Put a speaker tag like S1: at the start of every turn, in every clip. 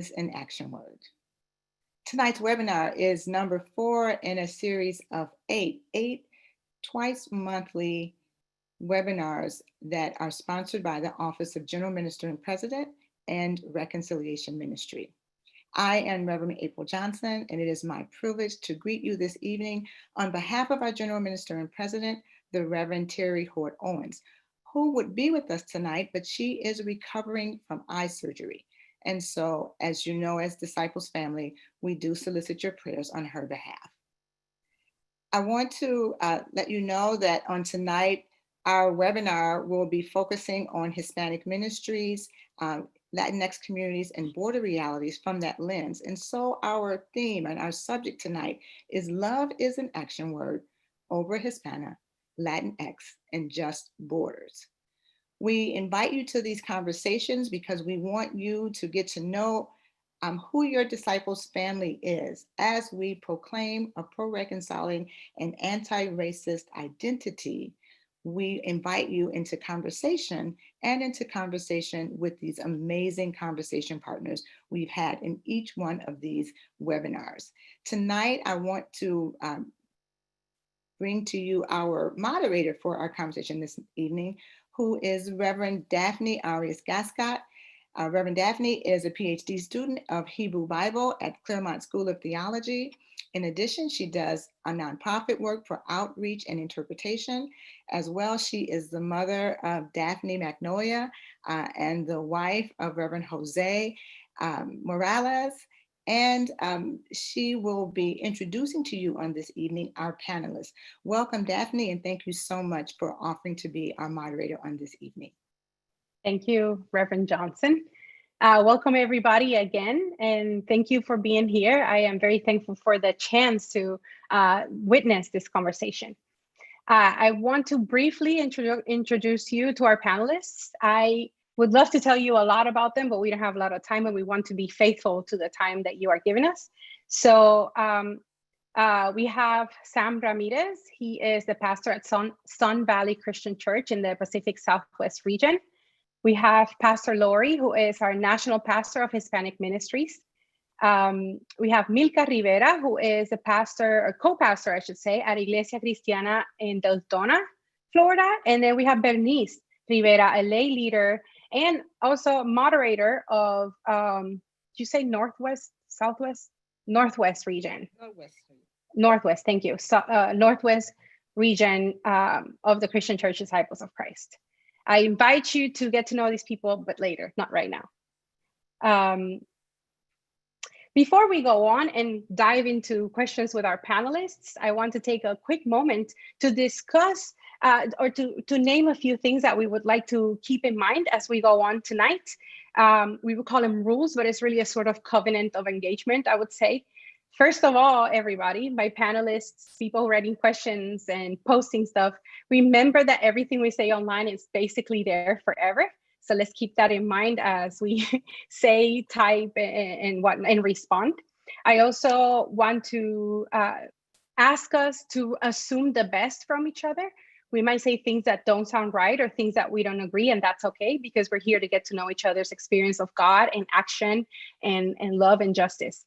S1: is an action word. Tonight's webinar is number 4 in a series of eight twice monthly webinars that are sponsored by the Office of General Minister and President and Reconciliation Ministry. I am Reverend April Johnson, and it is my privilege to greet you this evening on behalf of our General Minister and President, the Reverend Terry Hort Owens, who would be with us tonight, but she is recovering from eye surgery. And so, as you know, as Disciples family, we do solicit your prayers on her behalf. I want to let you know that on tonight, our webinar will be focusing on Hispanic ministries, Latinx communities, and border realities from that lens. And so our theme and our subject tonight is Love is an Action Word, Obra, Hispana, Latinx, and Just Borders. We invite you to these conversations because we want you to get to know who your Disciples family is as we proclaim a pro-reconciling and anti-racist identity. We invite you into conversation with these amazing conversation partners we've had in each one of these webinars. Tonight, I want to bring to you our moderator for our conversation this evening, who is Reverend Daphne Arias-Gascott. Reverend Daphne is a PhD student of Hebrew Bible at Claremont School of Theology. In addition, she does a nonprofit work for outreach and interpretation. As well, she is the mother of Daphne Magnolia and the wife of Reverend Jose Morales. And she will be introducing to you on this evening our panelists. Welcome, Daphne, and thank you so much for offering to be our moderator on this evening.
S2: Thank you, Reverend Johnson. Welcome everybody again, and thank you for being here. I am very thankful for the chance to witness this conversation. I want to briefly introduce you to our panelists. I would love to tell you a lot about them, but we don't have a lot of time and we want to be faithful to the time that you are giving us. So we have Sam Ramirez. He is the pastor at Sun Valley Christian Church in the Pacific Southwest region. We have Pastor Lori, who is our national pastor of Hispanic ministries. We have Milka Rivera, who is a pastor, or co-pastor, I should say, at Iglesia Cristiana in Deltona, Florida. And then we have Bernice Rivera, a lay leader and also moderator of, did you say Northwest, Southwest? Northwest region. Northwest, thank you. So, Northwest region of the Christian Church Disciples of Christ. I invite you to get to know these people, but later, not right now. Before we go on and dive into questions with our panelists, I want to take a quick moment to discuss or to name a few things that we would like to keep in mind as we go on tonight. We would call them rules, but it's really a sort of covenant of engagement, I would say. First of all, everybody, my panelists, people writing questions and posting stuff, remember that everything we say online is basically there forever. So let's keep that in mind as we say, type, and respond. I also want to ask us to assume the best from each other. We might say things that don't sound right or things that we don't agree, and that's okay because we're here to get to know each other's experience of God and action and love and justice.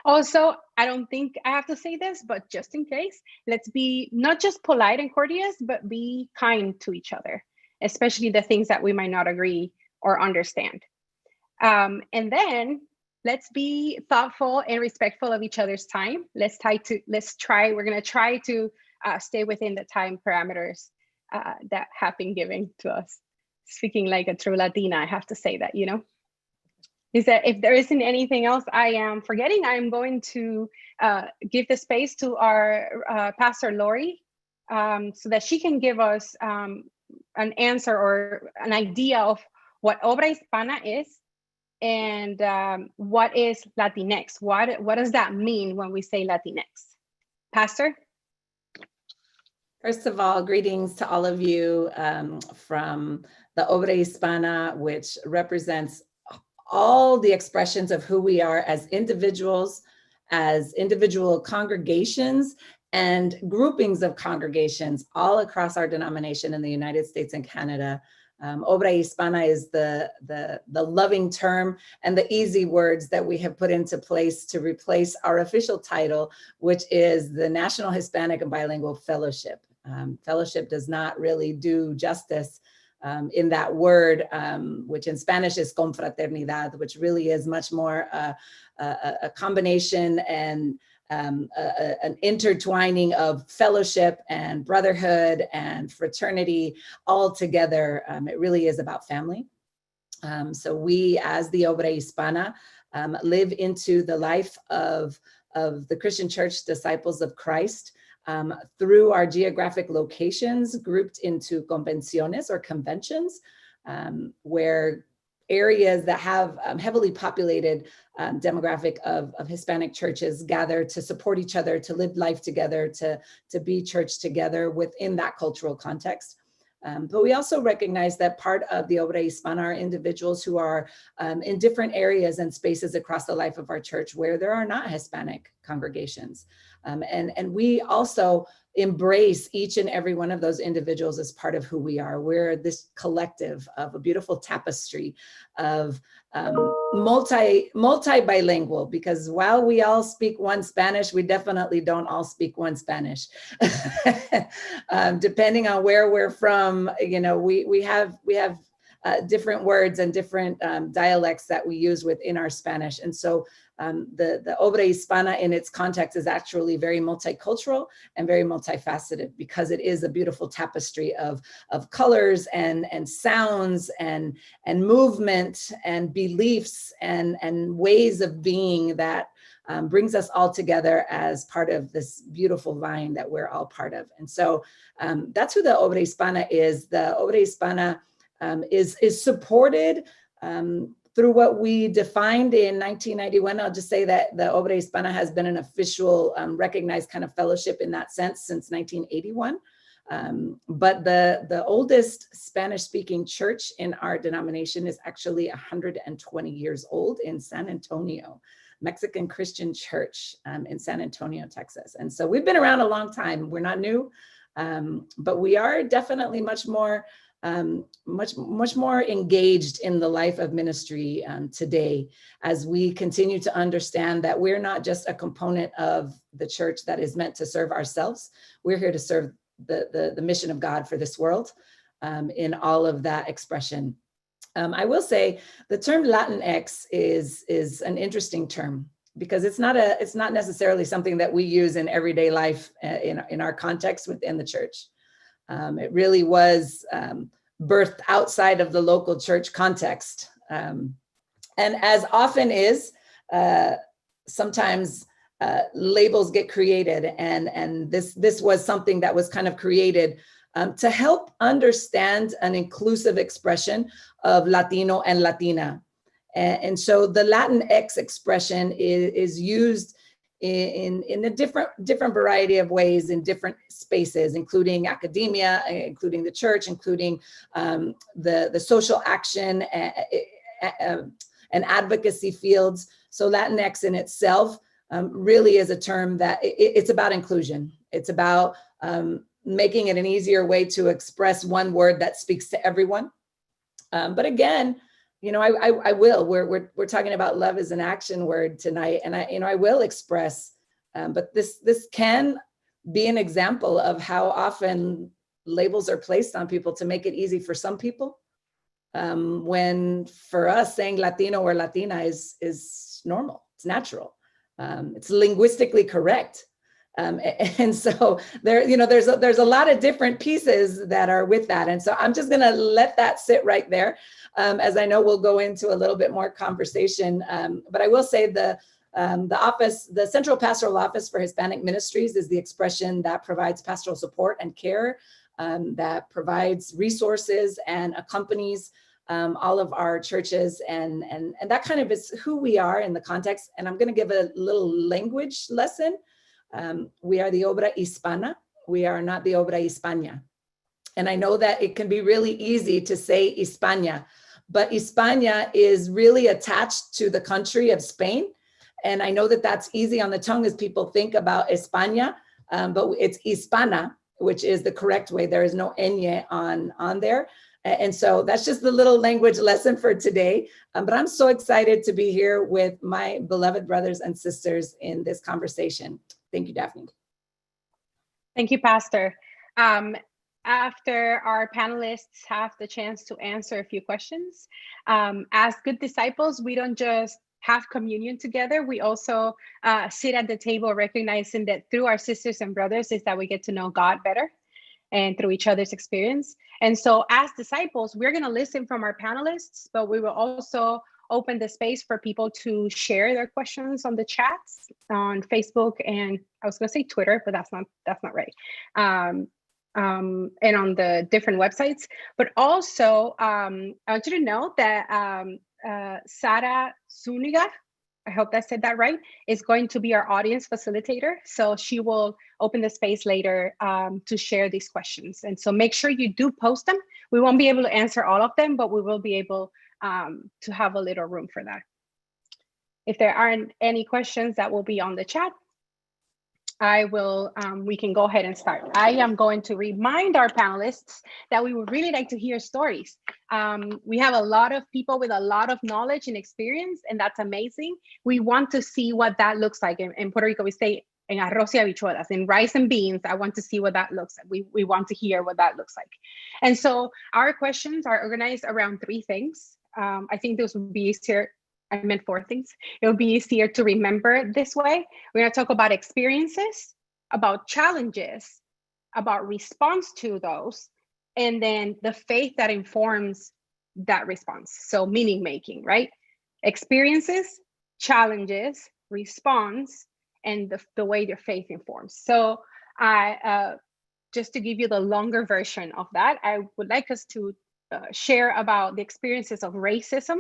S2: Also, I don't think I have to say this, but just in case, let's be not just polite and courteous, but be kind to each other, especially the things that we might not agree or understand. And then let's be thoughtful and respectful of each other's time. We're going to try to stay within the time parameters that have been given to us. Speaking like a true Latina, I have to say that, you know. Is that if there isn't anything else I am forgetting, I'm going to give the space to our Pastor Lori so that she can give us an answer or an idea of what Obra Hispana is and what is Latinx. What does that mean when we say Latinx? Pastor?
S3: First of all, greetings to all of you from the Obra Hispana, which represents all the expressions of who we are as individuals, as individual congregations and groupings of congregations all across our denomination in the United States and Canada. Obra Hispana is the loving term and the easy words that we have put into place to replace our official title, which is the National Hispanic and Bilingual Fellowship. Fellowship does not really do justice in that word, which in Spanish is confraternidad, which really is much more a combination and an intertwining of fellowship and brotherhood and fraternity all together. It really is about family. So we, as the Obra Hispana, live into the life of the Christian Church Disciples of Christ through our geographic locations grouped into convenciones or conventions, where areas that have heavily populated demographic of Hispanic churches gather to support each other, to live life together, to be church together within that cultural context. But we also recognize that part of the Obra Hispana are individuals who are in different areas and spaces across the life of our church where there are not Hispanic congregations. And we also embrace each and every one of those individuals as part of who we are. We're this collective of a beautiful tapestry of multi-bilingual, because while we all speak one Spanish, we definitely don't all speak one Spanish. Depending on where we're from, you know, we have different words and different dialects that we use within our Spanish. And so the Obra Hispana in its context is actually very multicultural and very multifaceted, because it is a beautiful tapestry of colors and sounds and movement and beliefs and ways of being that brings us all together as part of this beautiful vine that we're all part of. And so that's who the Obra Hispana is. The Obra Hispana is supported through what we defined in 1991. I'll just say that the Obra Hispana has been an official recognized kind of fellowship in that sense since 1981. But the oldest Spanish-speaking church in our denomination is actually 120 years old in San Antonio, Mexican Christian Church in San Antonio, Texas. And so we've been around a long time. We're not new, but we are definitely much more engaged in the life of ministry today, as we continue to understand that we're not just a component of the church that is meant to serve ourselves. We're here to serve the mission of God for this world in all of that expression. I will say the term Latinx is an interesting term, because it's not necessarily something that we use in everyday life in our context within the church. It really was birthed outside of the local church context. And as often is, sometimes labels get created, and this was something that was kind of created to help understand an inclusive expression of Latino and Latina. And so the Latinx expression is used in a different variety of ways in different spaces, including academia, including the church, including the social action and advocacy fields. So Latinx in itself really is a term that it's about inclusion. It's about making it an easier way to express one word that speaks to everyone. But again, you know, I will. We're talking about love as an action word tonight, and I will express. But this can be an example of how often labels are placed on people to make it easy for some people, when for us saying Latino or Latina is normal. It's natural. It's linguistically correct. And so there's a lot of different pieces that are with that. And so I'm just going to let that sit right there, as I know we'll go into a little bit more conversation. But I will say the office, the Central Pastoral Office for Hispanic Ministries, is the expression that provides pastoral support and care, that provides resources and accompanies all of our churches. And that kind of is who we are in the context. And I'm going to give a little language lesson. We are the Obra Hispana. We are not the Obra Hispana. And I know that it can be really easy to say Hispana, but Hispana is really attached to the country of Spain. And I know that that's easy on the tongue as people think about España, but it's Hispana, which is the correct way. There is no ñ on there. And so that's just the little language lesson for today. But I'm so excited to be here with my beloved brothers and sisters in this conversation. Thank you, Daphne.
S2: Thank you, Pastor. After our panelists have the chance to answer a few questions, as good disciples, we don't just have communion together. We also sit at the table recognizing that through our sisters and brothers is that we get to know God better and through each other's experience. And so as disciples, we're going to listen from our panelists, but we will also open the space for people to share their questions on the chats on Facebook, and I was going to say Twitter, but that's not right. And on the different websites. But also, I want you to know that Sara Zuniga, I hope I said that right, is going to be our audience facilitator. So she will open the space later to share these questions. And so make sure you do post them. We won't be able to answer all of them, but we will be able to have a little room for that. If there aren't any questions that will be on the chat, we can go ahead and start. I am going to remind our panelists that we would really like to hear stories. We have a lot of people with a lot of knowledge and experience, and that's amazing. We want to see what that looks like. In Puerto Rico, we say en arroz y habichuelas, in rice and beans. I want to see what that looks like. We want to hear what that looks like. And so our questions are organized around 3 things. I think those would be easier. I meant 4 things. It will be easier to remember this way. We're going to talk about experiences, about challenges, about response to those, and then the faith that informs that response. So meaning making, right? Experiences, challenges, response, and the way your faith informs. So just to give you the longer version of that, I would like us to share about the experiences of racism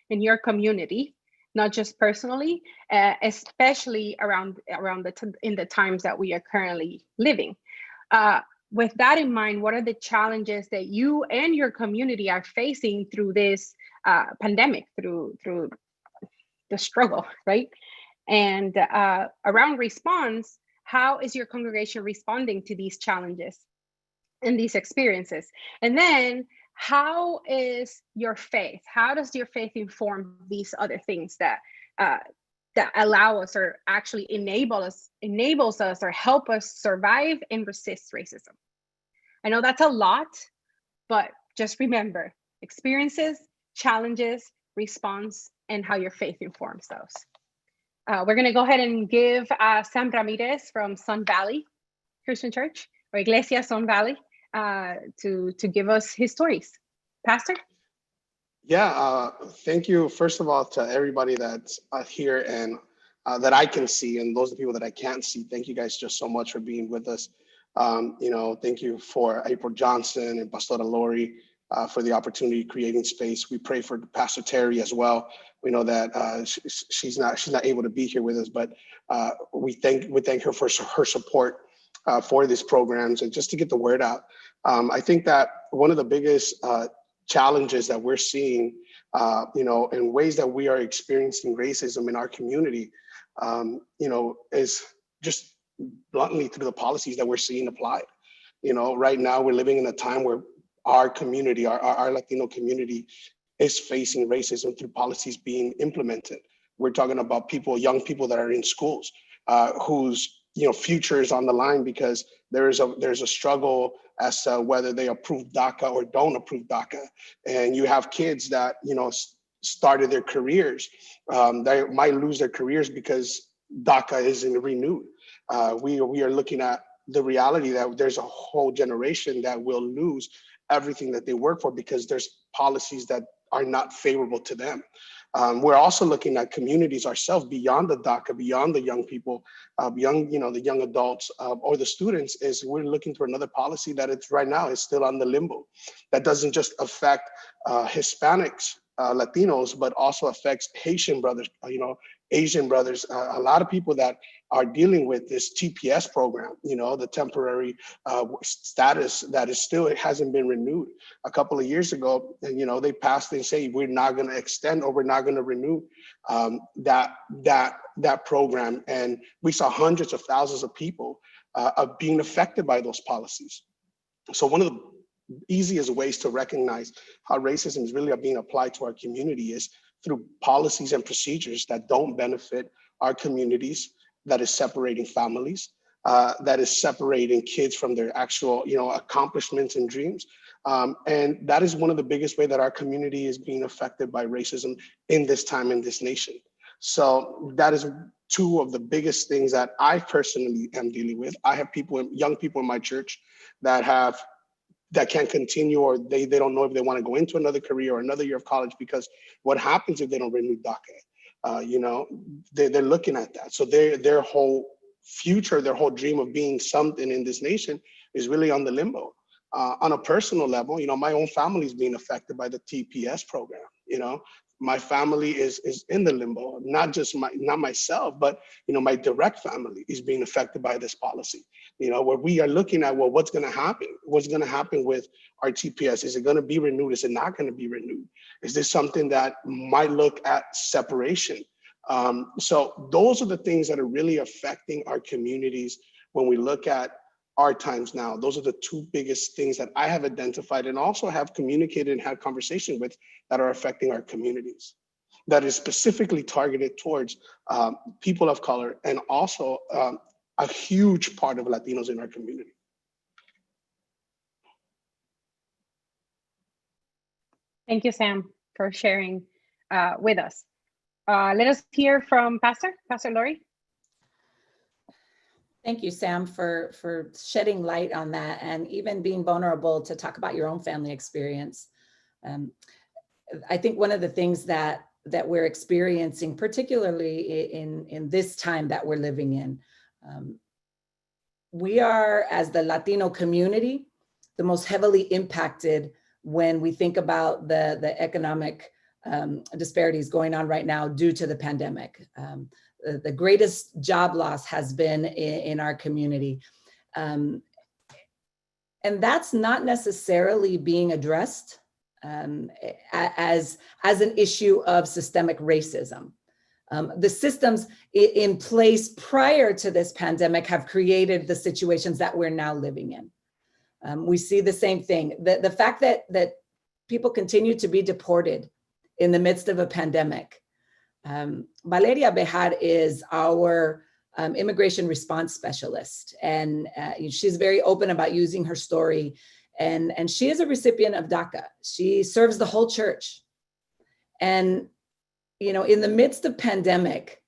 S2: in your community, not just personally, especially in the times that we are currently living. With that in mind, what are the challenges that you and your community are facing through this pandemic, through the struggle, right? And around response, how is your congregation responding to these challenges and these experiences? And then how is your faith? How does your faith inform these other things that allow us or actually enables us or help us survive and resist racism? I know that's a lot, but just remember experiences, challenges, response, and how your faith informs those. We're going to go ahead and give Sam Ramirez from Sun Valley Christian Church, or Iglesia Sun Valley, to give us his stories. Pastor?
S4: Yeah, thank you, first of all, to everybody that's here and that I can see, and those are the people that I can't see. Thank you guys just so much for being with us. Thank you for April Johnson and Pastora Lori for the opportunity creating space. We pray for Pastor Terry as well. We know that she's not able to be here with us, but we thank her for her support for these programs and just to get the word out. I think that one of the biggest challenges that we're seeing, in ways that we are experiencing racism in our community, is just bluntly through the policies that we're seeing applied. Right now we're living in a time where our community, our Latino community, is facing racism through policies being implemented. We're talking about young people that are in schools, whose future is on the line because there's a struggle as to whether they approve DACA or don't approve DACA. And you have kids that started their careers, they might lose their careers because DACA isn't renewed. We are looking at the reality that there's a whole generation that will lose everything that they work for because there's policies that are not favorable to them. We're also looking at communities ourselves beyond the DACA, beyond the young people, beyond the young adults or the students. Is we're looking for another policy that right now is still on the limbo, that doesn't just affect Hispanics, Latinos, but also affects Haitian brothers, Asian brothers, a lot of people that are dealing with this TPS program, the temporary status that it hasn't been renewed. A couple of years ago, and they passed and say we're not going to extend or we're not going to renew that program, and we saw hundreds of thousands of people being affected by those policies. So one of the easiest ways to recognize how racism is really being applied to our community is through policies and procedures that don't benefit our communities, that is separating families, that is separating kids from their actual, accomplishments and dreams. And that is one of the biggest ways that our community is being affected by racism in this time in this nation. So that is two of the biggest things that I personally am dealing with. I have young people in my church that can't continue, or they don't know if they want to go into another career or another year of college, because what happens if they don't renew DACA? They're looking at that. So their whole future, their whole dream of being something in this nation is really on the limbo. On a personal level, my own family is being affected by the TPS program. My family is in the limbo, not myself, but my direct family is being affected by this policy. Where we are looking at, well, what's going to happen? What's going to happen with our TPS? Is it going to be renewed? Is it not going to be renewed? Is this something that might look at separation? So those are the things that are really affecting our communities when we look at our times now. Those are the two biggest things that I have identified and also have communicated and had conversation with that are affecting our communities, that is specifically targeted towards people of color, and also a huge part of Latinos in our community.
S2: Thank you, Sam, for sharing with us. Let us hear from Pastor Lori.
S3: Thank you, Sam, for shedding light on that and even being vulnerable to talk about your own family experience. I think one of the things that we're experiencing, particularly in this time that we're living in, we are, as the Latino community, the most heavily impacted when we think about the economic disparities going on right now due to the pandemic. The greatest job loss has been in our community. And that's not necessarily being addressed as an issue of systemic racism. The systems in place prior to this pandemic have created the situations that we're now living in. We see the same thing. The fact that people continue to be deported in the midst of a pandemic. Valeria Bejar is our immigration response specialist, and she's very open about using her story. And she is a recipient of DACA. She serves the whole church. And in the midst of pandemic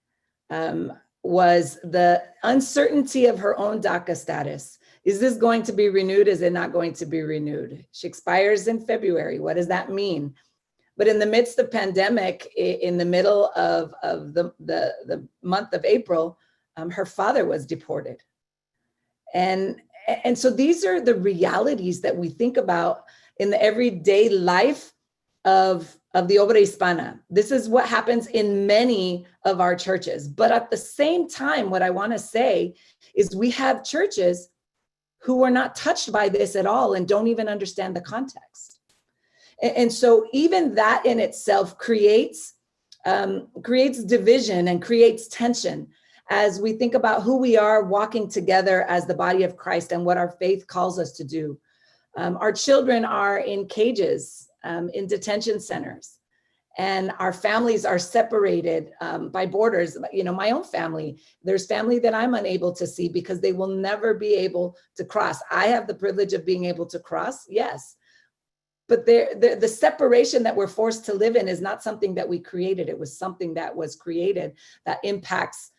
S3: was the uncertainty of her own DACA status. Is this going to be renewed? Is it not going to be renewed? She expires in February. What does that mean? But in the midst of pandemic, in the middle of the month of April, her father was deported. And so these are the realities that we think about in the everyday life of the Obra Hispana. This is what happens in many of our churches. But at the same time, what I want to say is we have churches who are not touched by this at all and don't even understand the context. And so even that in itself creates division and creates tension as we think about who we are walking together as the body of Christ and what our faith calls us to do. Our children are in cages, in detention centers, and our families are separated by borders. My own family, there's family that I'm unable to see because they will never be able to cross. I have the privilege of being able to cross, yes. But the separation that we're forced to live in is not something that we created. It was something that was created that impacts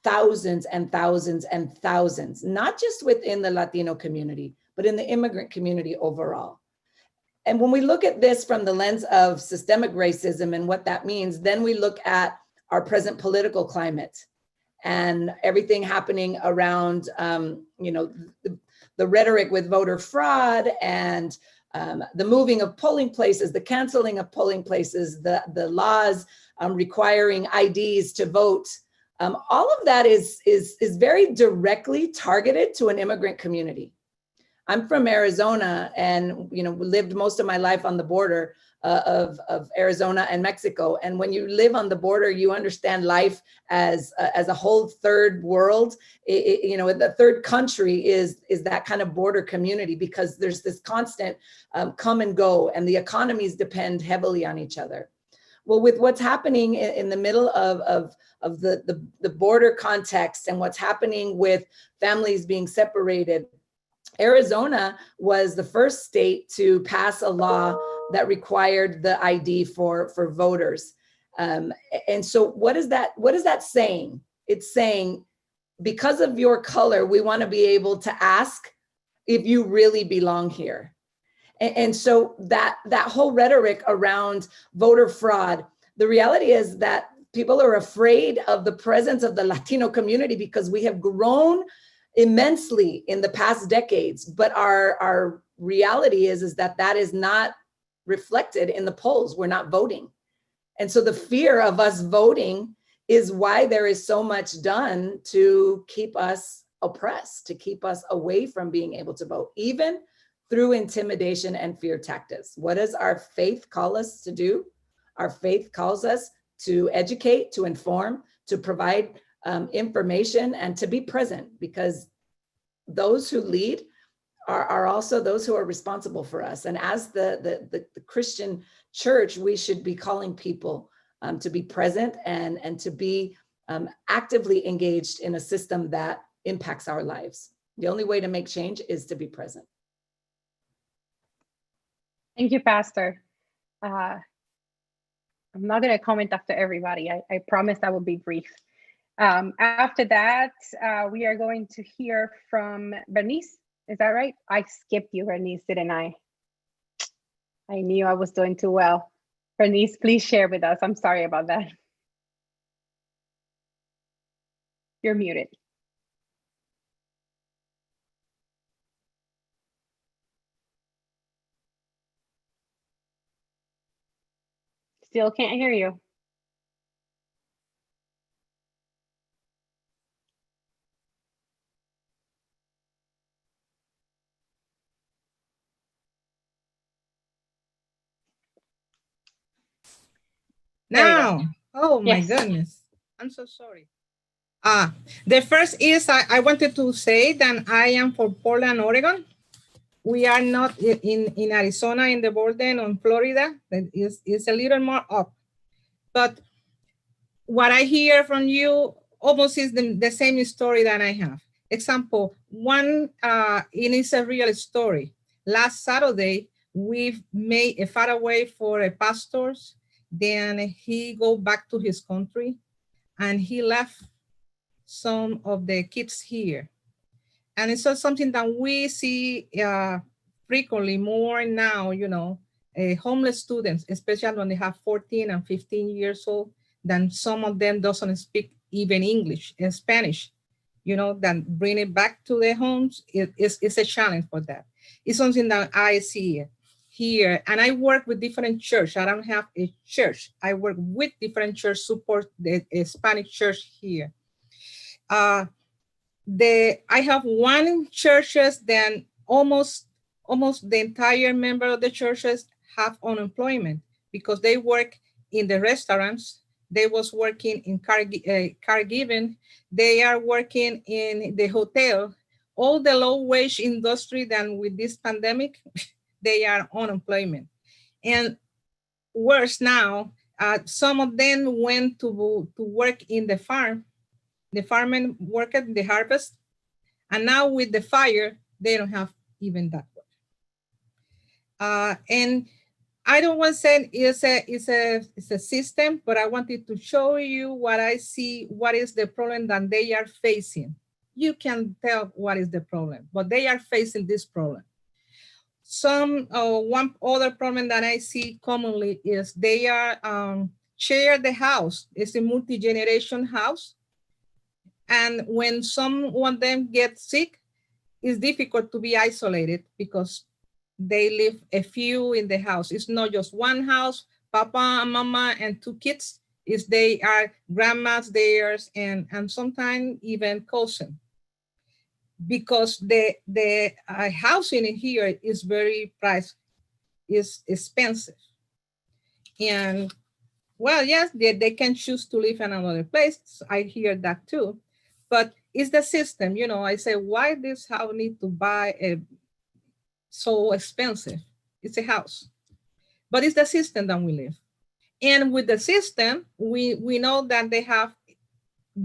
S3: thousands and thousands and thousands, not just within the Latino community, but in the immigrant community overall. And when we look at this from the lens of systemic racism and what that means, then we look at our present political climate and everything happening around, the rhetoric with voter fraud and the moving of polling places, the canceling of polling places, the laws requiring IDs to vote. All of that is very directly targeted to an immigrant community. I'm from Arizona and lived most of my life on the border of Arizona and Mexico. And when you live on the border, you understand life as a whole third world. The third country is that kind of border community, because there's this constant come and go, and the economies depend heavily on each other. Well, with what's happening in the middle of the border context, and what's happening with families being separated, Arizona was the first state to pass a law that required the ID for voters. And so what is that saying? It's saying, because of your color, we want to be able to ask if you really belong here. And so that whole rhetoric around voter fraud, the reality is that people are afraid of the presence of the Latino community, because we have grown immensely in the past decades. But our reality is that is not reflected in the polls. We're not voting. And so the fear of us voting is why there is so much done to keep us oppressed, to keep us away from being able to vote, even through intimidation and fear tactics. What does our faith call us to do? Our faith calls us to educate, to inform, to provide information, and to be present, because those who lead are also those who are responsible for us. And as the Christian church, we should be calling people to be present and to be actively engaged in a system that impacts our lives. The only way to make change is to be present.
S2: Thank you, Pastor. I'm not going to comment after everybody. I promised I would be brief. After that, we are going to hear from Bernice. Is that right? I skipped you, Bernice, didn't I? I knew I was doing too well. Bernice, please share with us. I'm sorry about that. You're muted. Still can't hear you.
S5: Now, oh my
S2: Yes.
S5: goodness, I'm so sorry. The first is I wanted to say that I am from Portland, Oregon. We are not in Arizona, in the border on Florida. That is a little more up. But what I hear from you almost is the same story that I have. Example, one, it is a real story. Last Saturday, we made a far away for a pastor. Then he go back to his country, and he left some of the kids here. And it's also something that we see frequently more now, homeless students, especially when they have 14 and 15 years old, then some of them doesn't speak even English and Spanish, then bring it back to their homes. It's a challenge for that. It's something that I see here, and I work with different churches. I don't have a church. I work with different church support the Hispanic church here. I have one churches, then almost the entire member of the churches have unemployment because they work in the restaurants. They was working in caregiving. They are working in the hotel. All the low wage industry, then with this pandemic, they are unemployment. And worse now, some of them went to work in the farm. The farming work at the harvest. And now with the fire, they don't have even that work. And I don't want to say it's a system, but I wanted to show you what I see, what is the problem that they are facing. You can tell what is the problem, but they are facing this problem. One other problem that I see commonly is they are share the house. It's a multi-generation house. And when someone of them gets sick, it's difficult to be isolated because they live a few in the house. It's not just one house, papa and mama and two kids. They are grandmas theirs and sometimes even cousin. Because the housing in here is very priced, is expensive. And well, yes, they can choose to live in another place. I hear that too. But it's the system, I say, why this house need to buy so expensive? It's a house. But it's the system that we live. And with the system, we know that they have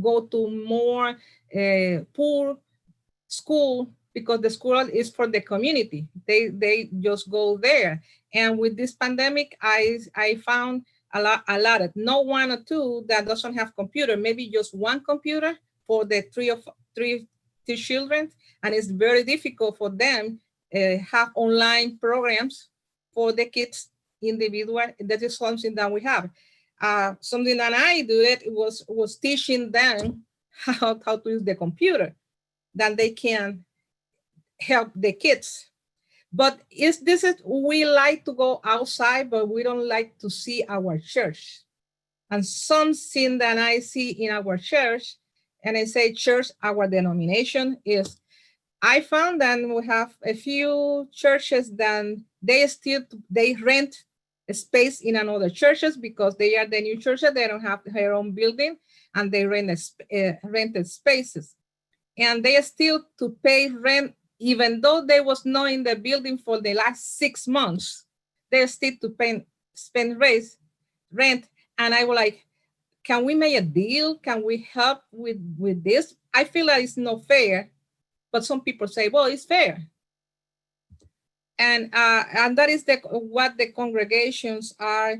S5: go to more poor school because the school is for the community. They just go there. And with this pandemic, I found a lot of no one or two that doesn't have computer, maybe just one computer for the three children, and it's very difficult for them have online programs for the kids individual. That is something that we have. Something that I do it was teaching them how to use the computer, that they can help the kids. But we like to go outside, but we don't like to see our church. And something that I see in our church, and I say church, our denomination is, I found that we have a few churches that they rent a space in another churches because they are the new churches. They don't have their own building, and they rented spaces, and they still to pay rent, even though they was not in the building for the last 6 months. They still to spend rent. And I was like, can we make a deal? Can we help with this? I feel like it's not fair, but some people say, well, it's fair. And that is what the congregations are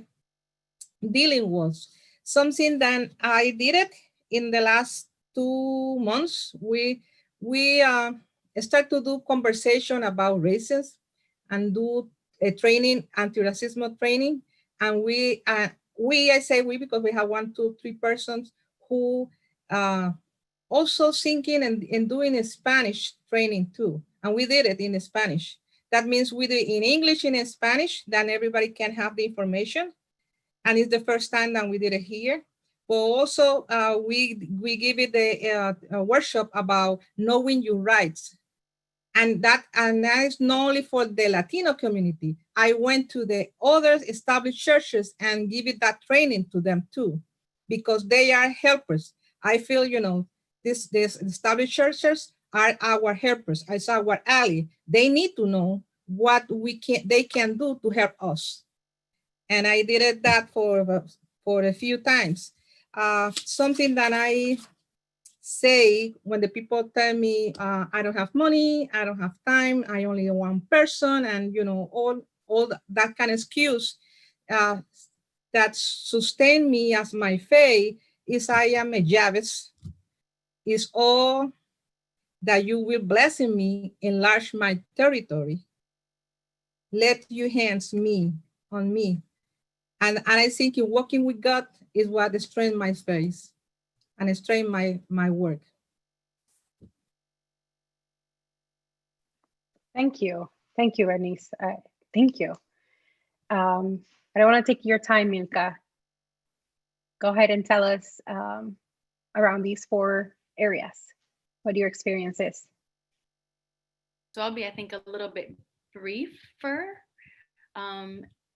S5: dealing with. Something that I did it in the last 2 months. We start to do conversation about races and do a training, anti-racism training. And I say we because we have 1, 2, 3 persons who also thinking and doing a Spanish training too. And we did it in Spanish. That means we do it in English and in Spanish, then everybody can have the information. And it's the first time that we did it here. But also we give it a workshop about knowing your rights. And that is not only for the Latino community. I went to the other established churches and give it that training to them too, because they are helpers. I feel, these established churches are our helpers, it's our ally. They need to know what they can do to help us. And I did that for a few times. Something that I say when the people tell me I don't have money, I don't have time, I only one person, and all that kind of excuse that sustain me as my faith is I am a Jabez. Is all that you will bless in me, enlarge my territory. Let your hands on me. And I think in working with God is what strengthens my faith and strengthens my work.
S2: Thank you. Thank you, Bernice. Thank you. I don't want to take your time, Milka. Go ahead and tell us around these 4 areas, what your experience is.
S6: So I'll be, I think, a little bit briefer,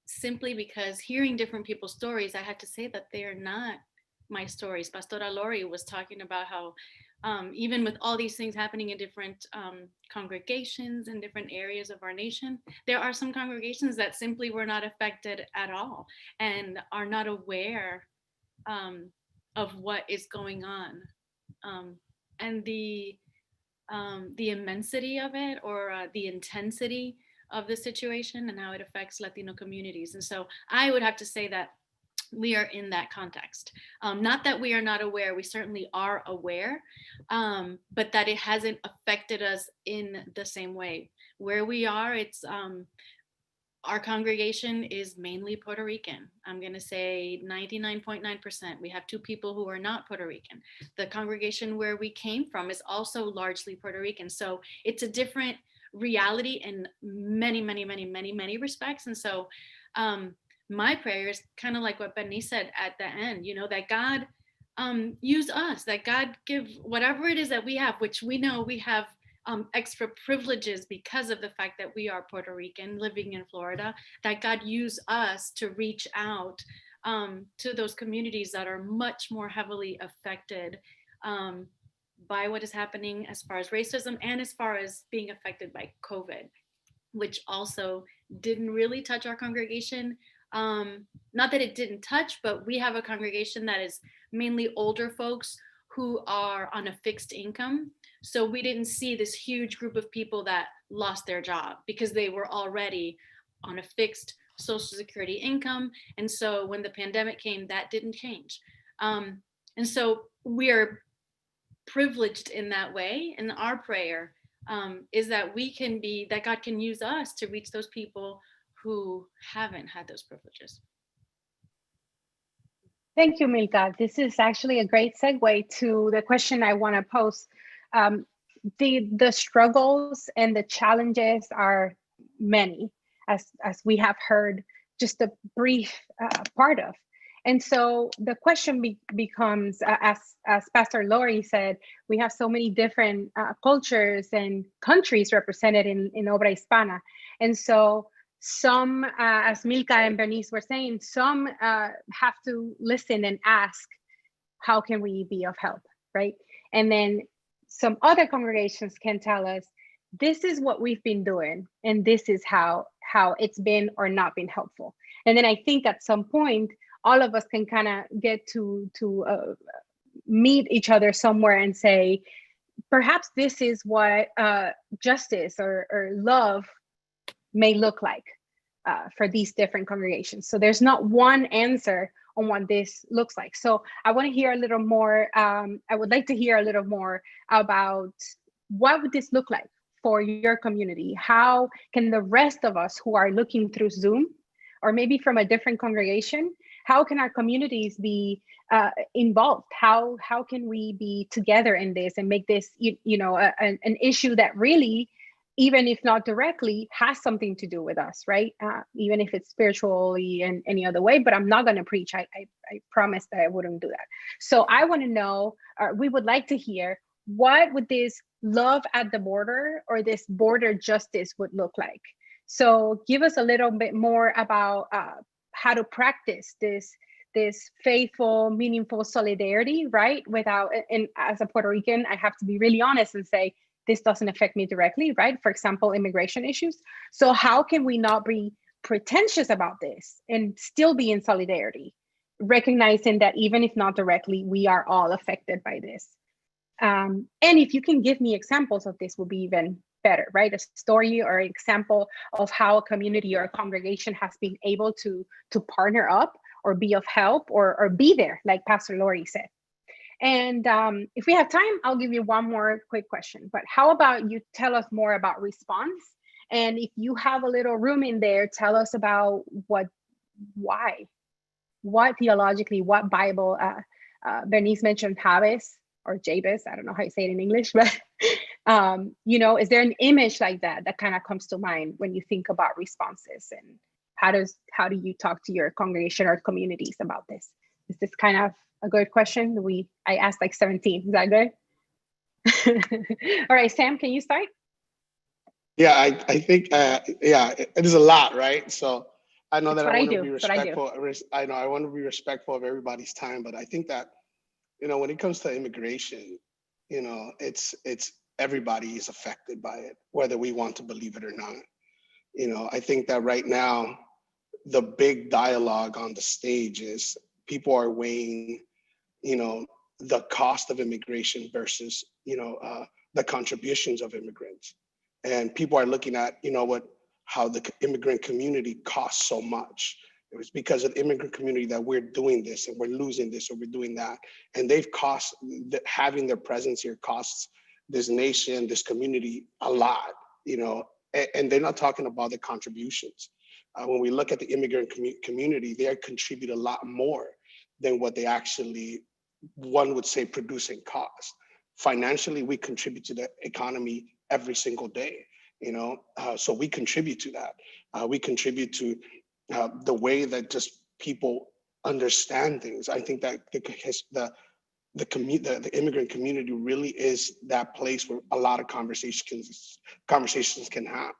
S6: simply because hearing different people's stories, I had to say that they are not my stories. Pastora Lori was talking about how even with all these things happening in different congregations in different areas of our nation, there are some congregations that simply were not affected at all and are not aware of what is going on. And the immensity of it, or the intensity of the situation and how it affects Latino communities. And so I would have to say that we are in that context. Not that we are not aware, we certainly are aware, but that it hasn't affected us in the same way. Where we are, it's our congregation is mainly Puerto Rican. I'm going to say 99.9%. We have 2 people who are not Puerto Rican. The congregation where we came from is also largely Puerto Rican. So it's a different reality in many, many, many, many, many respects. And so my prayer is kind of like what Bernice said at the end, that God use us, that God give whatever it is that we have, which we know we have extra privileges because of the fact that we are Puerto Rican living in Florida, that God used us to reach out to those communities that are much more heavily affected by what is happening as far as racism and as far as being affected by COVID, which also didn't really touch our congregation. Not that it didn't touch, but we have a congregation that is mainly older folks who are on a fixed income. So we didn't see this huge group of people that lost their job because they were already on a fixed Social Security income. And so when the pandemic came, that didn't change. And so we are privileged in that way. And our prayer is that that God can use us to reach those people who haven't had those privileges.
S2: Thank you, Milka. This is actually a great segue to the question I want to pose. The struggles and the challenges are many, as we have heard just a brief part of. And so the question becomes, as Pastor Lori said, we have so many different cultures and countries represented in Obra Hispana. And so some, as Milka and Bernice were saying, some have to listen and ask, how can we be of help, right? And then some other congregations can tell us, this is what we've been doing, and this is how it's been or not been helpful. And then I think at some point, all of us can kind of get to meet each other somewhere and say, perhaps this is what justice or love may look like for these different congregations. So there's not one answer on what this looks like. So I want to hear a little more, I would like to hear a little more about what would this look like for your community? How can the rest of us who are looking through Zoom, or maybe from a different congregation, how can our communities be involved? How can we be together in this and make this an issue that really, even if not directly, has something to do with us, right? Even if it's spiritually and any other way, but I'm not going to preach. I promised that I wouldn't do that. So I want to know, we would like to hear, what would this love at the border or this border justice would look like? So give us a little bit more about how to practice this faithful, meaningful solidarity, right? Without, and as a Puerto Rican, I have to be really honest and say, this doesn't affect me directly, right? For example, immigration issues. So how can we not be pretentious about this and still be in solidarity, recognizing that even if not directly, we are all affected by this? And if you can give me examples of this, will be even better, right? A story or an example of how a community or a congregation has been able to partner up or be of help or be there, like Pastor Lori said. And if we have time, I'll give you one more quick question. But how about you tell us more about response? And if you have a little room in there, tell us about what theologically, what Bible, Bernice mentioned Jabez or Jabez, I don't know how you say it in English, but is there an image like that kind of comes to mind when you think about responses? And how do you talk to your congregation or communities about this? Is this kind of a good question? I asked like 17, is that good? All right, Sam, can you start?
S4: Yeah, I think, it is a lot, right? So I know that I want to be respectful. I know I want to be respectful of everybody's time, but I think that, when it comes to immigration, it's everybody is affected by it, whether we want to believe it or not. I think that right now, the big dialogue on the stage is people are weighing, the cost of immigration versus, the contributions of immigrants. And people are looking at, how the immigrant community costs so much. It was because of the immigrant community that we're doing this and we're losing this or we're doing that. And having their presence here costs this nation, this community a lot, and they're not talking about the contributions. When we look at the immigrant community, they contribute a lot more than what they actually, one would say, produce in cost. Financially, we contribute to the economy every single day, so we contribute to that. We contribute to the way that just people understand things. I think that the immigrant community really is that place where a lot of conversations can have.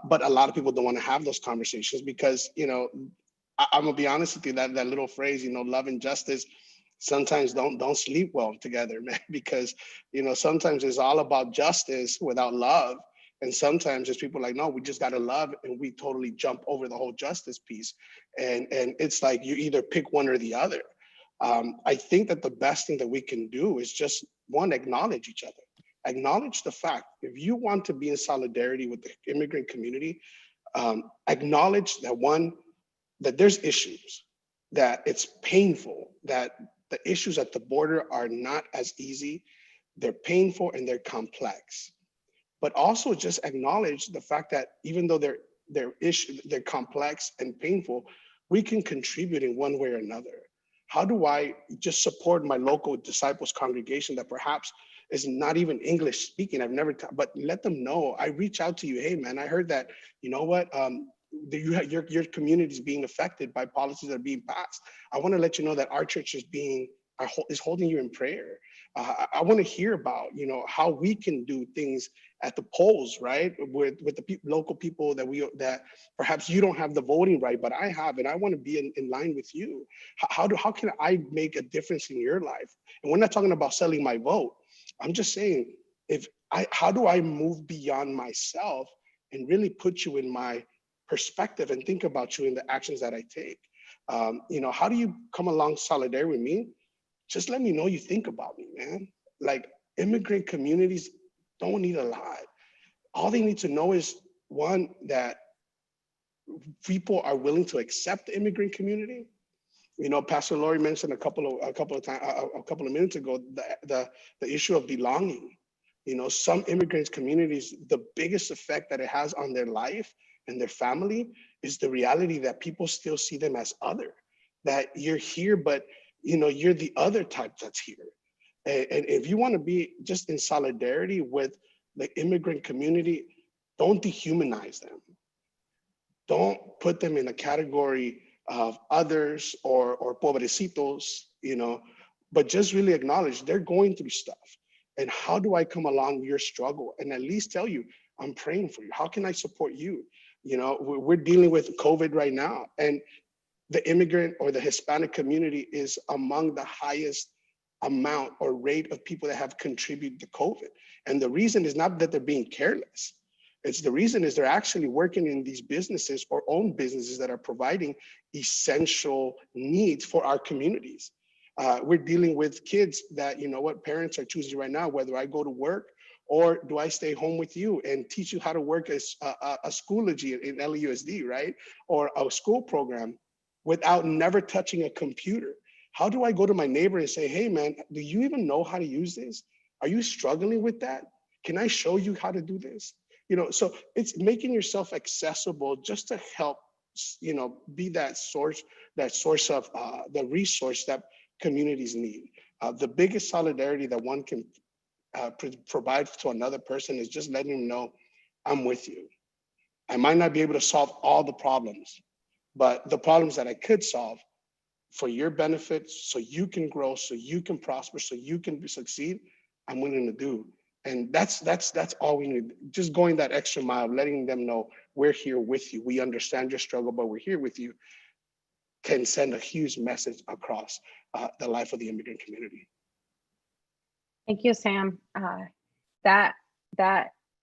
S4: But a lot of people don't want to have those conversations because, I'm gonna be honest with you, that little phrase, love and justice sometimes don't sleep well together, man, because sometimes it's all about justice without love. And sometimes there's people like, no, we just gotta love, and we totally jump over the whole justice piece. And it's like you either pick one or the other. I think that the best thing that we can do is just one, acknowledge each other. Acknowledge the fact, if you want to be in solidarity with the immigrant community, acknowledge that that there's issues, that it's painful, that the issues at the border are not as easy, they're painful and they're complex. But also just acknowledge the fact that even though they're complex and painful, we can contribute in one way or another. How do I just support my local disciples congregation that perhaps is not even English speaking? I've never, but let them know. I reach out to you. Hey, man, I heard that, you know what? Your community is being affected by policies that are being passed. I want to let you know that our church is holding you in prayer. I want to hear about, how we can do things at the polls, right? With the local people that perhaps you don't have the voting right, but I have, and I want to be in line with you. How can I make a difference in your life? And we're not talking about selling my vote. I'm just saying, how do I move beyond myself and really put you in my perspective and think about you in the actions that I take? How do you come along solidarity with me? Just let me know you think about me, man. Like, immigrant communities don't need a lot. All they need to know is, one, that people are willing to accept the immigrant community. Pastor Lori mentioned a couple of minutes ago the issue of belonging. Some immigrant communities, the biggest effect that it has on their life and their family is the reality that people still see them as other. That you're here, but you're the other type that's here. And if you want to be just in solidarity with the immigrant community, don't dehumanize them. Don't put them in a category of others or pobrecitos, but just really acknowledge they're going through stuff. And how do I come along your struggle and at least tell you, I'm praying for you. How can I support you? We're dealing with COVID right now, and the immigrant or the Hispanic community is among the highest amount or rate of people that have contributed to COVID. And the reason is not that they're being careless. The reason is they're actually working in these businesses or own businesses that are providing essential needs for our communities. We're dealing with kids that, parents are choosing right now, whether I go to work or do I stay home with you and teach you how to work as a Schoology in LUSD, right? Or a school program without never touching a computer. How do I go to my neighbor and say, hey, man, do you even know how to use this? Are you struggling with that? Can I show you how to do this? So it's making yourself accessible just to help, be that source of the resource that communities need. The biggest solidarity that one can provide to another person is just letting them know, I'm with you. I might not be able to solve all the problems, but the problems that I could solve for your benefit, so you can grow, so you can prosper, so you can succeed, I'm willing to do. And that's all we need. Just going that extra mile, letting them know we're here with you. We understand your struggle, but we're here with you, can send a huge message across the life of the immigrant community.
S2: Thank you, Sam. That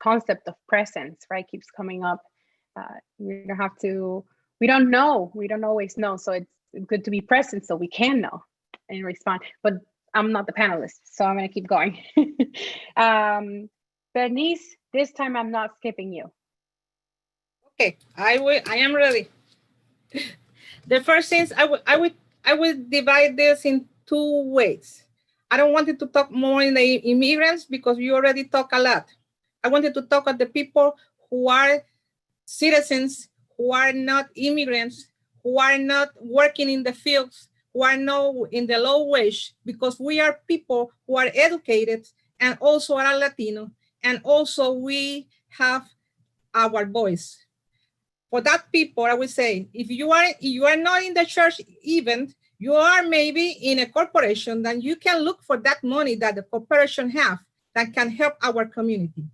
S2: concept of presence, right, keeps coming up. We don't know. We don't always know. So it's good to be present so we can know and respond. But I'm not the panelist, so I'm going to keep going. Bernice, this time I'm not skipping you.
S5: Okay, I am ready. The first things I would divide this in two ways. I don't want to talk more in the immigrants because you already talk a lot. I wanted to talk about the people who are citizens, who are not immigrants, who are not working in the fields, who are not in the low wage, because we are people who are educated and also are Latino, and also we have our voice. For that people, I would say, if you are not in the church event, You are maybe in a corporation, then you can look for that money that the corporation have that can help our community.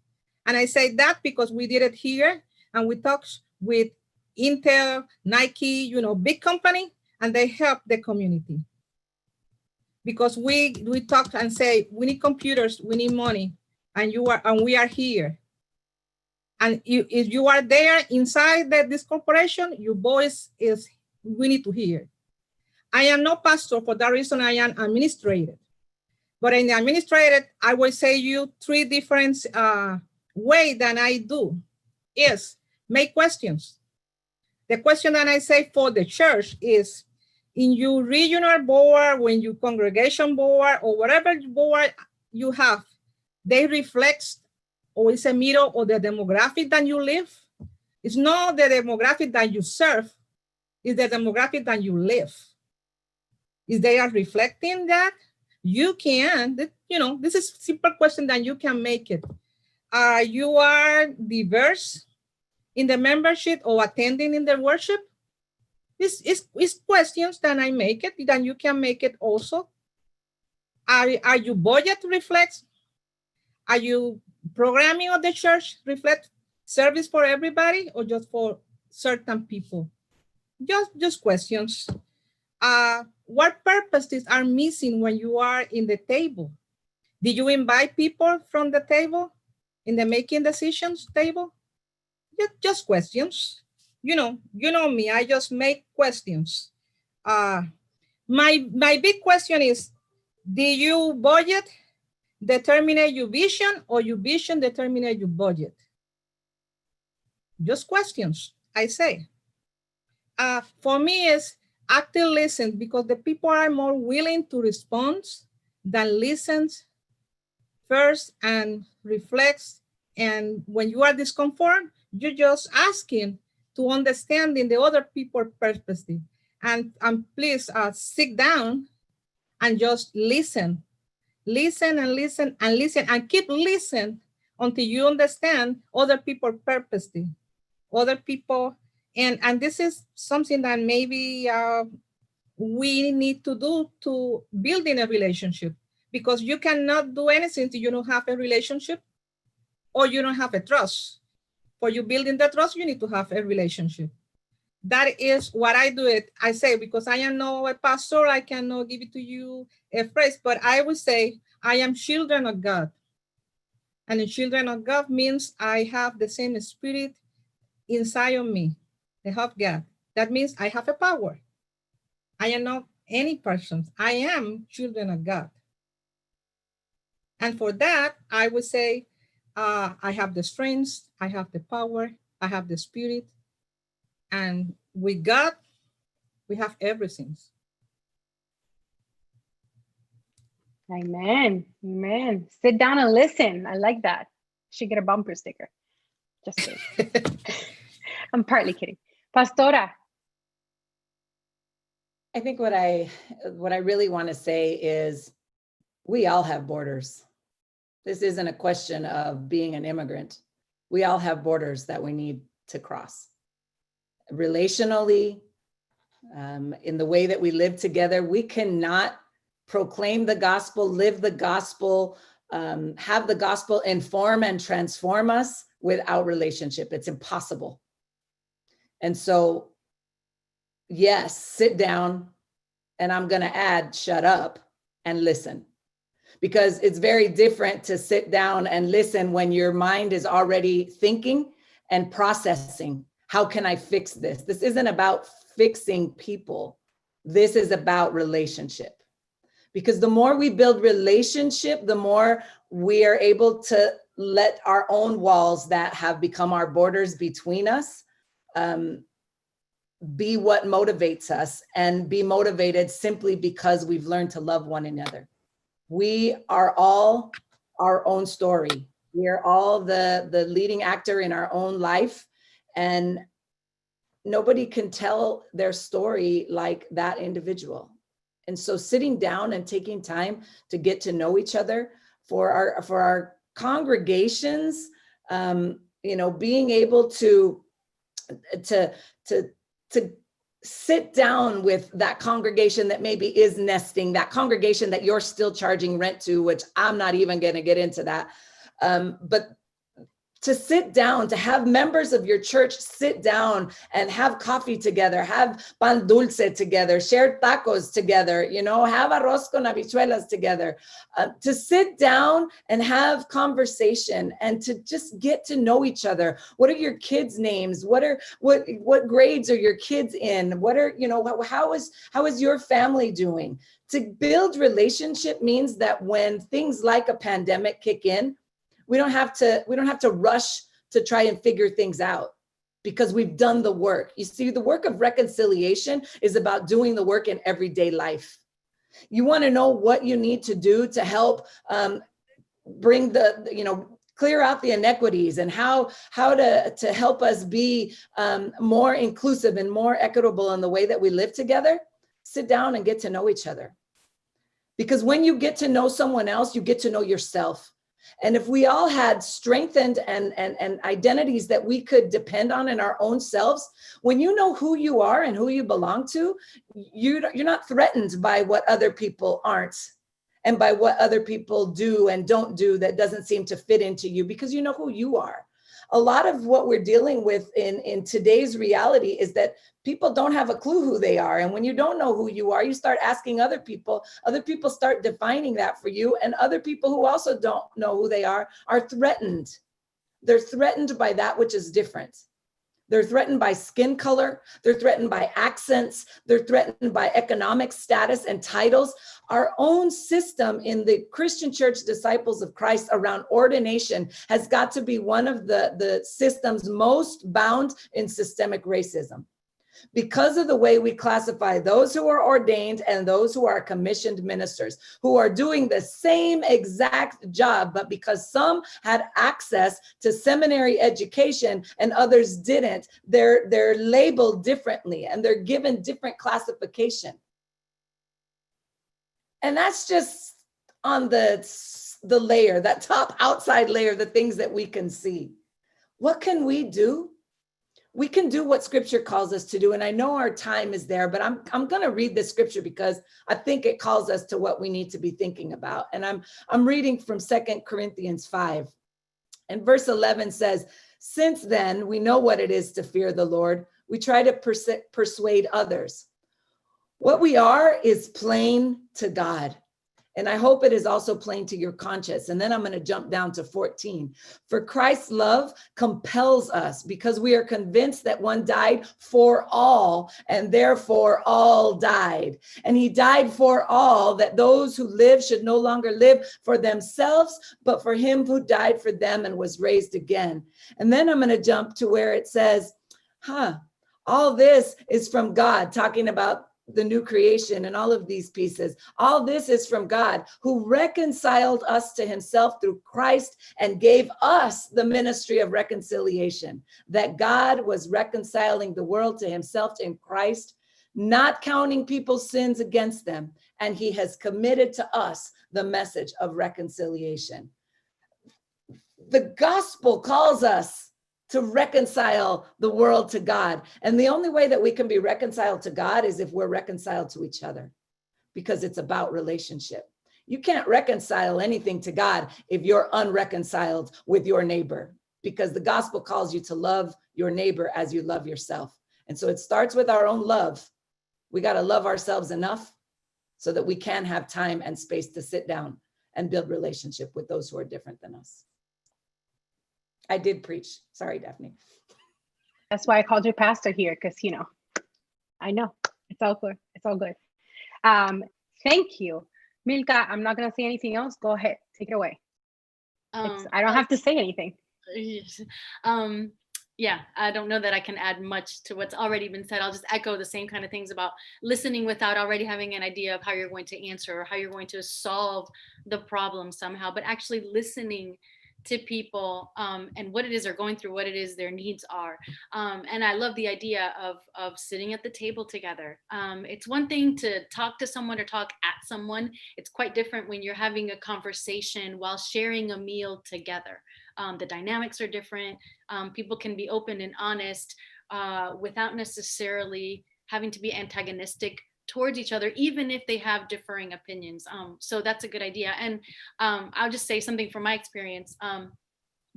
S5: And I say that because we did it here, and we talked with Intel, Nike, big company, and they help the community. Because we talk and say, we need computers, we need money, and we are here. And if you are there inside this corporation, your voice we need to hear. I am no pastor, for that reason I am administrator. But in the administrator, I will say you 3 different ways that I do is make questions. The question that I say for the church is, in your regional board, when your congregation board, or whatever board you have, they reflect, or it's a mirror of the demographic that you live. It's not the demographic that you serve, it's the demographic that you live. If they are reflecting that, you can, this is a simple question that you can make it. You are diverse in the membership or attending in the worship? It's questions that I make it, then you can make it also. Are you budget reflects? Are you programming of the church reflect service for everybody or just for certain people? Just questions. What purposes are missing when you are in the table? Did you invite people from the table in the making decisions table? Just questions. You know me, I just make questions. My big question is, do you budget determine your vision, or your vision determine your budget? Just questions, I say. For me, it's active listen, because the people are more willing to respond than listen first and reflects. And when you are discomfort, you're just asking to understanding the other people's perspective. And please sit down and just listen. Listen and listen and listen and keep listening until you understand other people's perspective. Other people, and this is something that maybe we need to do to build in a relationship, because you cannot do anything if you don't have a relationship or you don't have a trust. For you building the trust, you need to have a relationship. That is what I do it. I say, because I am not a pastor, I cannot give it to you a phrase, but I would say I am children of God. And the children of God means I have the same spirit inside of me, the of God. That means I have a power. I am not any person. I am children of God. And for that, I would say, I have the strength, I have the power, I have the spirit. And with God, we have everything.
S2: Amen. Amen. Sit down and listen. I like that. Should get a bumper sticker. Just kidding. I'm partly kidding. Pastora.
S3: I think what I really want to say is, we all have borders. This isn't a question of being an immigrant. We all have borders that we need to cross. Relationally, in the way that we live together, we cannot proclaim the gospel, live the gospel, have the gospel inform and transform us without relationship. It's impossible. And so, yes, sit down, and I'm going to add, shut up and listen. Because it's very different to sit down and listen when your mind is already thinking and processing. How can I fix this? This isn't about fixing people. This is about relationship. Because the more we build relationship, the more we are able to let our own walls that have become our borders between us be what motivates us, and be motivated simply because we've learned to love one another. We are all our own story. We are all the leading actor in our own life, and nobody can tell their story like that individual. And so sitting down and taking time to get to know each other for our congregations, being able to sit down with that congregation that maybe is nesting, that congregation that you're still charging rent to, which I'm not even going to get into that. But to sit down, to have members of your church sit down and have coffee together, have pan dulce together, share tacos together, you know, have arroz con habichuelas together, to sit down and have conversation and to just get to know each other. What are your kids' names? What grades are your kids in? What are, you know, how is your family doing? To build relationship means that when things like a pandemic kick in, we don't have to rush to try and figure things out because we've done the work. You see, the work of reconciliation is about doing the work in everyday life. You want to know what you need to do to help bring clear out the inequities and how to help us be more inclusive and more equitable in the way that we live together. Sit down and get to know each other. Because when you get to know someone else, you get to know yourself. And if we all had strengthened and identities that we could depend on in our own selves, when you know who you are and who you belong to, you're not threatened by what other people aren't and by what other people do and don't do that doesn't seem to fit into you, because you know who you are. A lot of what we're dealing with in today's reality is that people don't have a clue who they are. And when you don't know who you are, you start asking other people start defining that for you. And other people who also don't know who they are threatened. They're threatened by that which is different. They're threatened by skin color. They're threatened by accents. They're threatened by economic status and titles. Our own system in the Christian Church Disciples of Christ around ordination has got to be one of the systems most bound in systemic racism, because of the way we classify those who are ordained and those who are commissioned ministers, who are doing the same exact job, but because some had access to seminary education and others didn't, they're labeled differently and they're given different classification. And that's just on the layer, that top outside layer, the things that we can see. What can we do? We can do what scripture calls us to do. And I know our time is there, but I'm going to read this scripture because I think it calls us to what we need to be thinking about. And I'm reading from 2 Corinthians 5. And verse 11 says, "Since then we know what it is to fear the Lord, we try to persuade others. What we are is plain to God. And I hope it is also plain to your conscience." And then I'm going to jump down to 14. "For Christ's love compels us, because we are convinced that one died for all, and therefore all died. And he died for all, that those who live should no longer live for themselves, but for him who died for them and was raised again." And then I'm going to jump to where it says, all this is from God, talking about the new creation and all of these pieces. All this is from God, who reconciled us to himself through Christ and gave us the ministry of reconciliation, that God was reconciling the world to himself in Christ, not counting people's sins against them. And he has committed to us the message of reconciliation. The gospel calls us to reconcile the world to God. And the only way that we can be reconciled to God is if we're reconciled to each other, because it's about relationship. You can't reconcile anything to God if you're unreconciled with your neighbor, because the gospel calls you to love your neighbor as you love yourself. And so it starts with our own love. We got to love ourselves enough so that we can have time and space to sit down and build relationship with those who are different than us. I did preach. Sorry, Daphne.
S2: That's why I called you pastor here, because, I know it's all good. It's all good. Thank you. Milka, I'm not going to say anything else. Go ahead. Take it away. I don't have to say anything.
S6: Yeah, I don't know that I can add much to what's already been said. I'll just echo the same kind of things about listening without already having an idea of how you're going to answer or how you're going to solve the problem somehow, but actually listening to people and what it is they're going through, what it is their needs are. And I love the idea of sitting at the table together. It's one thing to talk to someone or talk at someone. It's quite different when you're having a conversation while sharing a meal together. The dynamics are different. People can be open and honest without necessarily having to be antagonistic towards each other, even if they have differing opinions. So that's a good idea. And I'll just say something from my experience.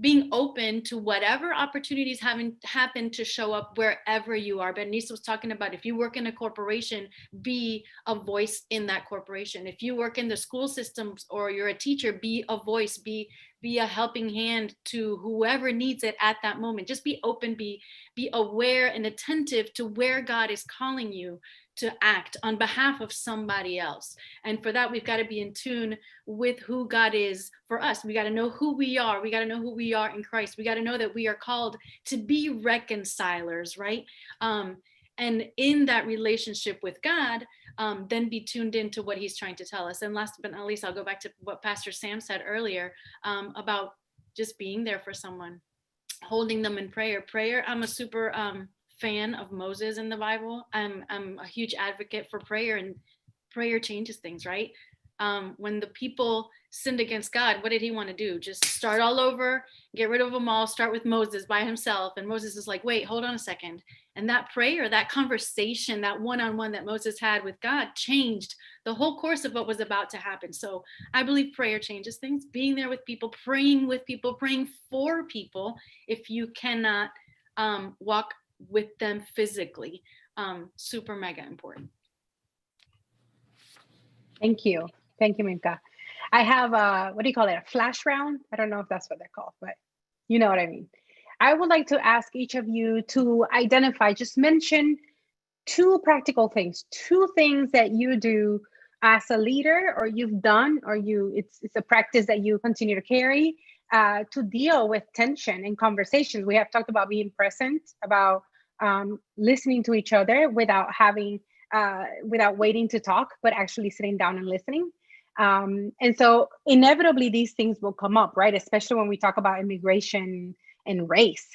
S6: Being open to whatever opportunities happen to show up wherever you are. Bernice was talking about, if you work in a corporation, be a voice in that corporation. If you work in the school systems or you're a teacher, be a voice, be a helping hand to whoever needs it at that moment. Just be open, be aware and attentive to where God is calling you to act on behalf of somebody else. And for that, we've got to be in tune with who God is for us. We got to know who we are. We got to know who we are in Christ. We got to know that we are called to be reconcilers, right? And in that relationship with God, then be tuned into what he's trying to tell us. And last but not least, I'll go back to what Pastor Sam said earlier about just being there for someone, holding them in prayer. I'm a super fan of Moses in the Bible. I'm a huge advocate for prayer, and prayer changes things, right? When the people sinned against God, what did he want to do? Just start all over, get rid of them all, start with Moses by himself. And Moses is like, wait, hold on a second. And that prayer, that conversation, that one-on-one that Moses had with God changed the whole course of what was about to happen. So I believe prayer changes things. Being there with people, praying for people, if you cannot walk with them physically, super mega important.
S2: Thank you, Minka. I have what do you call it? A flash round? I don't know if that's what they're called, but you know what I mean. I would like to ask each of you to identify, just mention two practical things, two things that you do as a leader, or you've done, or it's a practice that you continue to carry to deal with tension in conversations. We have talked about being present, about listening to each other without waiting to talk, but actually sitting down and listening. And so inevitably these things will come up, right? Especially when we talk about immigration and race,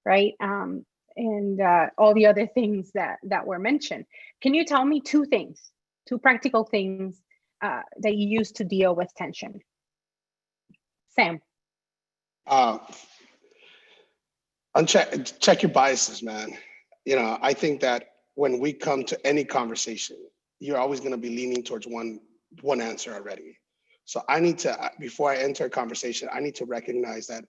S2: right? And all the other things that were mentioned. Can you tell me two practical things that you use to deal with tension? Sam.
S4: Check your biases, man. I think that when we come to any conversation, you're always going to be leaning towards one answer already. So I need to, before I enter a conversation, I need to recognize that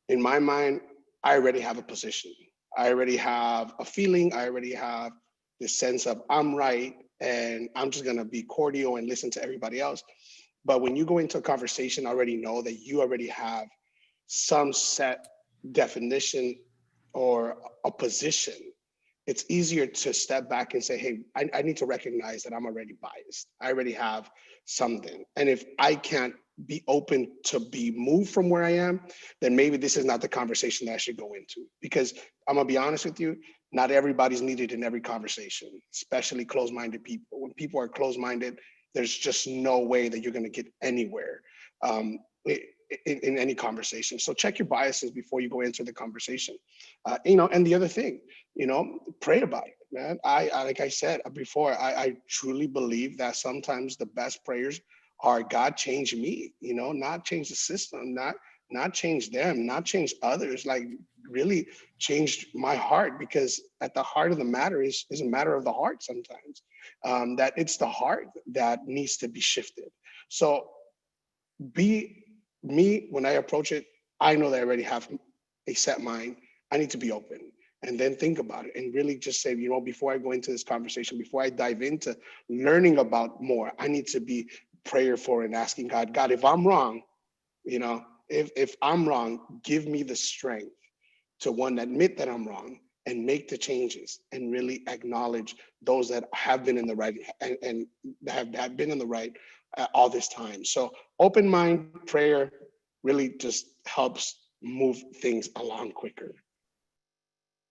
S4: in my mind, I already have a position. I already have a feeling. I already have this sense of I'm right, and I'm just going to be cordial and listen to everybody else. But when you go into a conversation, already know that you already have some set definition or a position. It's easier to step back and say, hey, I need to recognize that I'm already biased. I already have something. And if I can't be open to be moved from where I am, then maybe this is not the conversation that I should go into. Because I'm gonna be honest with you, not everybody's needed in every conversation, especially closed-minded people. When people are closed-minded, there's just no way that you're gonna get anywhere in any conversation. So check your biases before you go into the conversation. And the other thing, pray about it, man. I like I said before, I truly believe that sometimes the best prayers are God change me, not change the system, not change them, not change others, like really change my heart, because at the heart of the matter is a matter of the heart sometimes, that it's the heart that needs to be shifted. So be me when I approach it. I know that I already have a set mind. I need to be open and then think about it and really just say, before I go into this conversation, before I dive into learning about more, I need to be prayerful and asking God, if I'm wrong, if I'm wrong, give me the strength to admit that I'm wrong and make the changes and really acknowledge those that have been in the right and have been in the right all this time. So open mind prayer really just helps move things along quicker.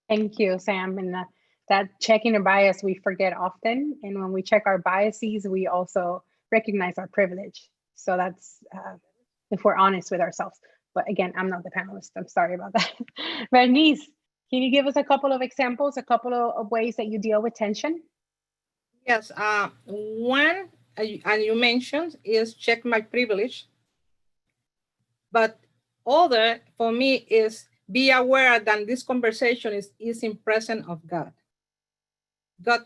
S2: Thank you, Sam. And that checking a bias we forget often. And when we check our biases, we also recognize our privilege. So that's if we're honest with ourselves. But again, I'm not the panelist. I'm sorry about that. Bernice, can you give us a couple of examples, a couple of ways that you deal with tension?
S5: Yes. One, and you mentioned, is check my privilege. But other, for me, is be aware that this conversation is in presence of God. God,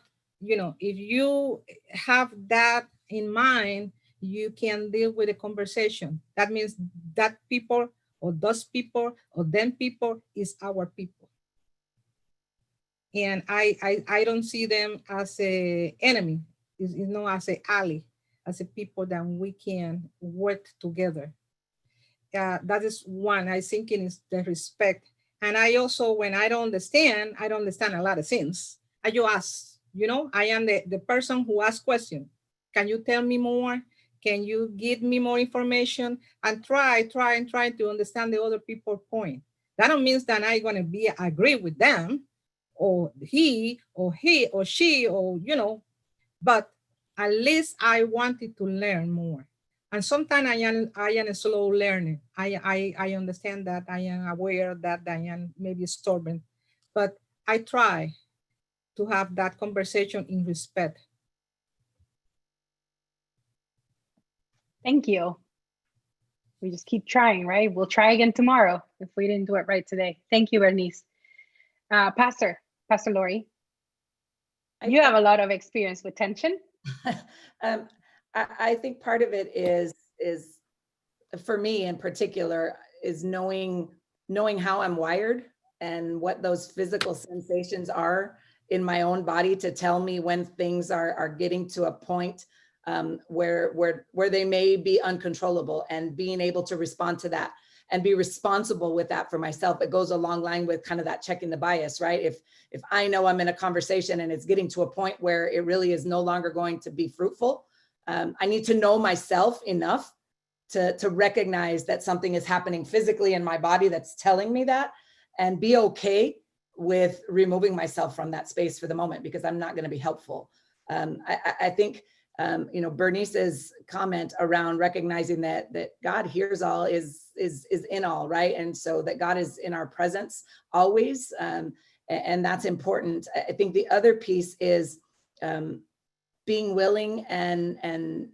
S5: if you have that in mind, you can deal with the conversation. That means that people or those people or them people is our people. And I don't see them as a enemy, it's not as a ally, as a people that we can work together. That is one. I think it is the respect. And I also, when I don't understand a lot of things. I just ask, I am the person who asks questions. Can you tell me more? Can you give me more information? And try to understand the other people's point. That don't mean that I'm going to be agree with them or he or she or, but at least I wanted to learn more. And sometimes I am a slow learner. I understand that, I am aware that I am maybe stubborn, but I try to have that conversation in respect.
S2: Thank you. We just keep trying, right? We'll try again tomorrow if we didn't do it right today. Thank you, Bernice. Pastor Lori, you have a lot of experience with tension.
S3: I think part of it is for me in particular is knowing how I'm wired and what those physical sensations are in my own body to tell me when things are getting to a point where they may be uncontrollable, and being able to respond to that and be responsible with that for myself. It goes a long line with kind of that checking the bias, right? If I know I'm in a conversation and it's getting to a point where it really is no longer going to be fruitful, I need to know myself enough to recognize that something is happening physically in my body that's telling me that, and be okay with removing myself from that space for the moment, because I'm not going to be helpful. I think, Bernice's comment around recognizing that God hears all is in all, right? And so that God is in our presence always. And that's important. I think the other piece is being willing and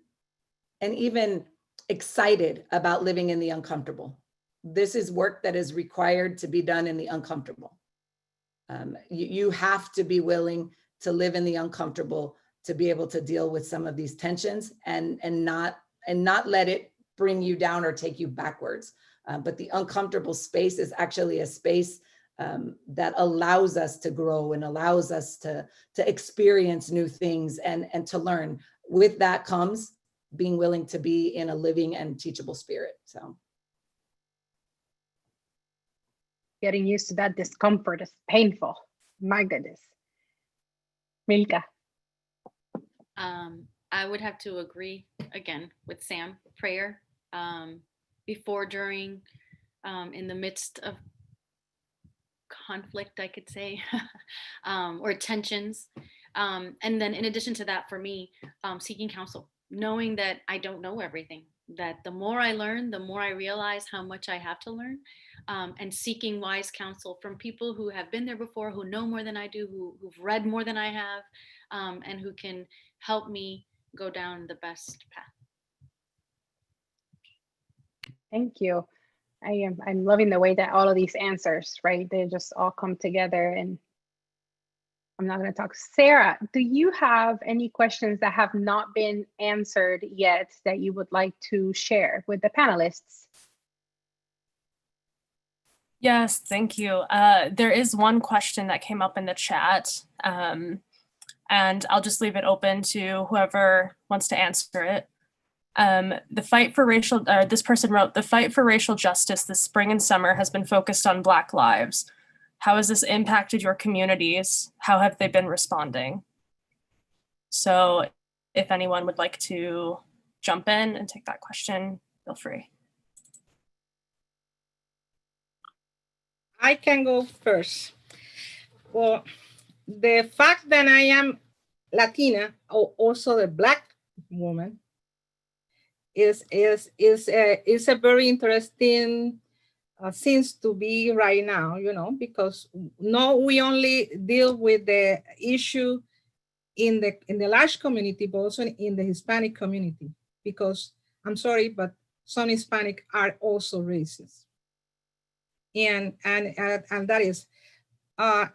S3: even excited about living in the uncomfortable. This is work that is required to be done in the uncomfortable. You have to be willing to live in the uncomfortable to be able to deal with some of these tensions and not let it bring you down or take you backwards. But the uncomfortable space is actually a space that allows us to grow and allows us to experience new things and to learn. With that comes being willing to be in a living and teachable spirit. So
S2: getting used to that discomfort is painful. My goodness. Milka.
S6: I would have to agree again with Sam. Prayer before, during, in the midst of conflict, I could say, or tensions. And then in addition to that, for me, seeking counsel, knowing that I don't know everything, that the more I learn, the more I realize how much I have to learn, and seeking wise counsel from people who have been there before, who know more than I do, who've read more than I have, and who can help me go down the best path.
S2: Thank you. I'm loving the way that all of these answers, right? They just all come together, and I'm not going to talk. Sarah, do you have any questions that have not been answered yet that you would like to share with the panelists?
S7: Yes, thank you. There is one question that came up in the chat, and I'll just leave it open to whoever wants to answer it. The fight for racial, this person wrote, the fight for racial justice this spring and summer has been focused on Black lives. How has this impacted your communities? How have they been responding? So if anyone would like to jump in and take that question, feel free.
S5: I can go first. Well, the fact that I am Latina, or also a Black woman, is a very interesting things to be right now, because no, we only deal with the issue in the large community, but also in the Hispanic community, because I'm sorry, but some Hispanic are also racist. And that is,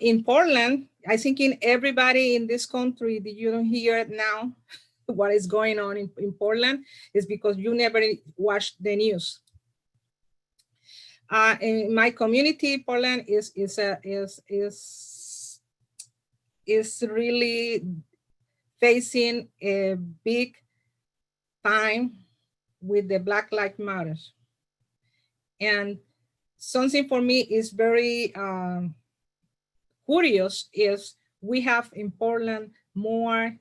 S5: in Portland, I think in everybody in this country, you don't hear it now, what is going on in Portland is because you never watch the news. In my community, Portland is really facing a big time with the Black Lives Matter. And something for me is very curious is we have in Portland more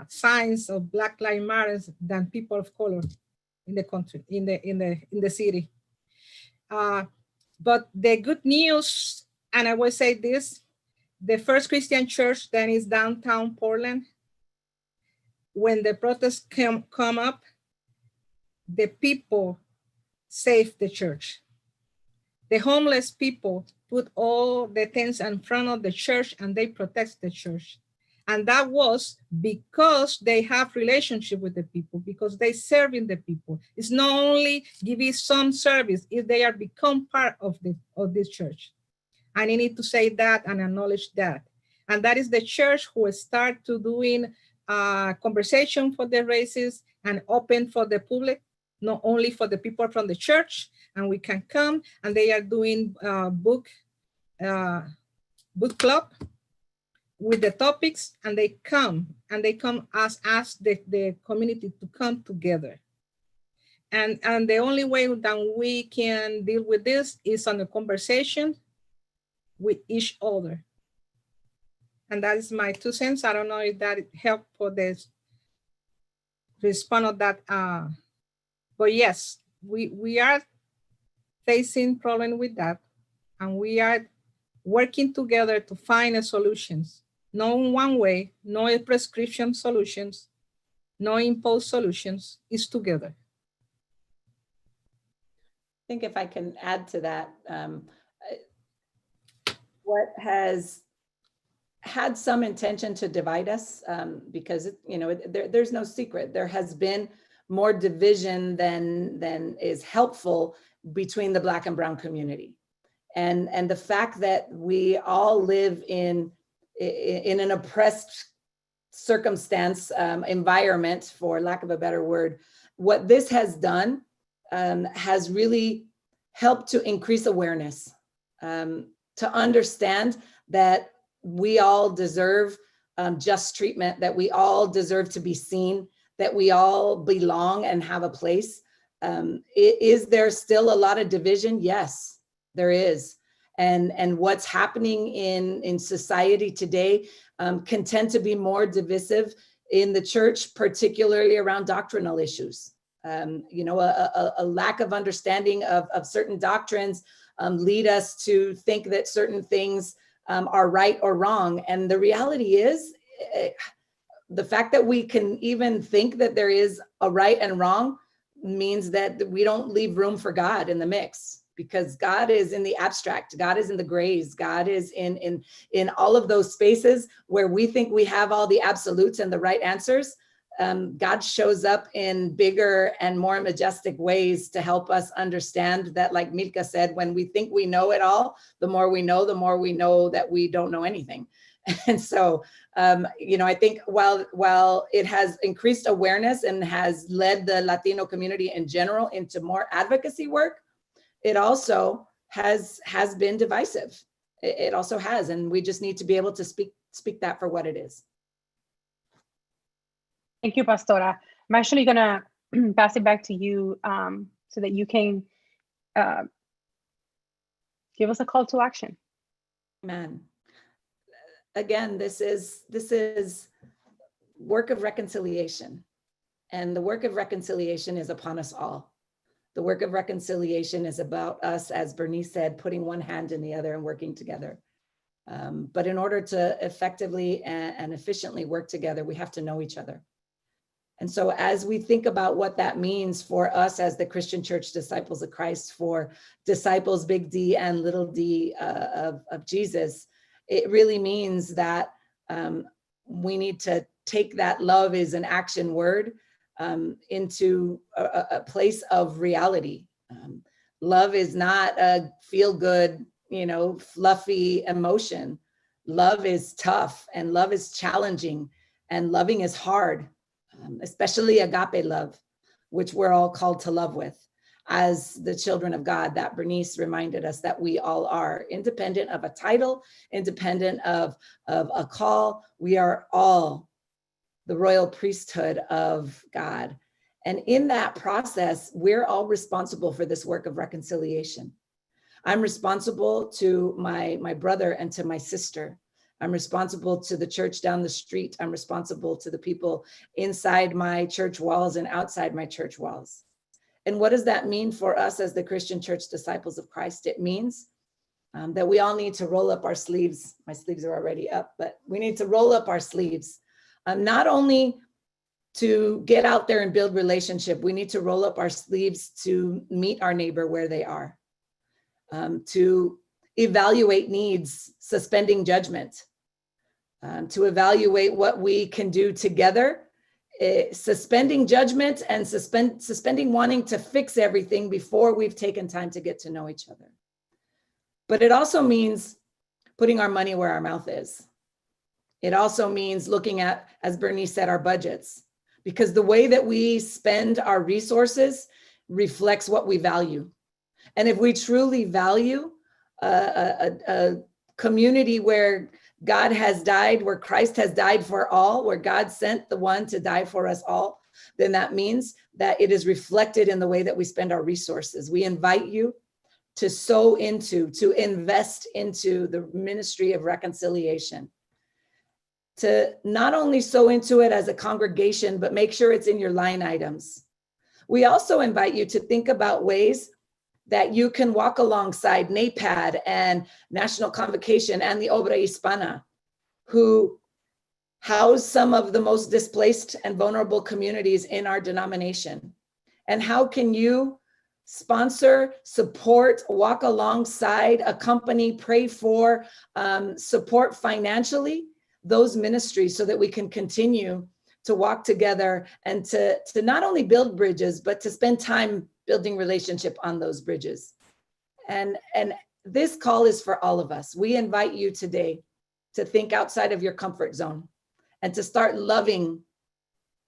S5: signs of Black Lives Matter than people of color in the country, in the city. But the good news, and I will say this, the first Christian church that is downtown Portland, when the protests come up, the people saved the church. The homeless people put all the things in front of the church and they protect the church. And that was because they have relationship with the people, because they serving the people. It's not only giving some service, if they are become part of this church. And I need to say that and acknowledge that. And that is the church who start to doing conversation for the races and open for the public, not only for the people from the church, and we can come, and they are doing book club with the topics, and they come as the community to come together. And the only way that we can deal with this is on a conversation with each other. And that is my 2 cents. I don't know if that helped for this response of that. But yes, we are facing problem with that. And we are working together to find a solutions. No one way, no prescription solutions, no imposed solutions, is together.
S3: I think if I can add to that, what has had some intention to divide us, because there's no secret. There has been more division than is helpful between the Black and Brown community. And the fact that we all live in an oppressed circumstance, environment, for lack of a better word, what this has done has really helped to increase awareness, to understand that we all deserve just treatment, that we all deserve to be seen, that we all belong and have a place. Is there still a lot of division? Yes, there is. And what's happening in society today can tend to be more divisive in the church, particularly around doctrinal issues. A lack of understanding of certain doctrines lead us to think that certain things are right or wrong. And the reality is, the fact that we can even think that there is a right and wrong means that we don't leave room for God in the mix, because God is in the abstract, God is in the grays, God is in all of those spaces where we think we have all the absolutes and the right answers. God shows up in bigger and more majestic ways to help us understand that, like Milka said, when we think we know it all, the more we know that we don't know anything. And so, I think while it has increased awareness and has led the Latino community in general into more advocacy work, it also has been divisive. It also has, and we just need to be able to speak that for what it is.
S2: Thank you, Pastora. I'm actually gonna pass it back to you so that you can give us a call to action.
S3: Amen. Again, this is work of reconciliation, and the work of reconciliation is upon us all. The work of reconciliation is about us, as Bernice said, putting one hand in the other and working together. But in order to effectively and efficiently work together, we have to know each other. And so as we think about what that means for us as the Christian Church Disciples of Christ, for disciples, big D and little d of Jesus, it really means that we need to take that love is an action word into a place of reality. Love is not a feel-good fluffy emotion. Love is tough, and love is challenging, and loving is hard, especially agape love, which we're all called to love with as the children of God, that Bernice reminded us that we all are, independent of a title, independent of a call. We are all the royal priesthood of God. And in that process, we're all responsible for this work of reconciliation. I'm responsible to my brother and to my sister. I'm responsible to the church down the street. I'm responsible to the people inside my church walls and outside my church walls. And what does that mean for us as the Christian Church Disciples of Christ? It means that we all need to roll up our sleeves. My sleeves are already up, but we need to roll up our sleeves. Not only to get out there and build relationship, we need to roll up our sleeves to meet our neighbor where they are, to evaluate needs, suspending judgment, to evaluate what we can do together, suspending judgment and suspending wanting to fix everything before we've taken time to get to know each other. But it also means putting our money where our mouth is. It also means looking at, as Bernice said, our budgets, because the way that we spend our resources reflects what we value. And if we truly value a community where God has died, where Christ has died for all, where God sent the one to die for us all, then that means that it is reflected in the way that we spend our resources. We invite you to sow into, to invest into the ministry of reconciliation, to not only sow into it as a congregation, but make sure it's in your line items. We also invite you to think about ways that you can walk alongside NAPAD and National Convocation and the Obra Hispana, who house some of the most displaced and vulnerable communities in our denomination. And how can you sponsor, support, walk alongside, accompany, pray for, support financially those ministries so that we can continue to walk together and to not only build bridges, but to spend time building relationship on those bridges. And this call is for all of us. We invite you today to think outside of your comfort zone and to start loving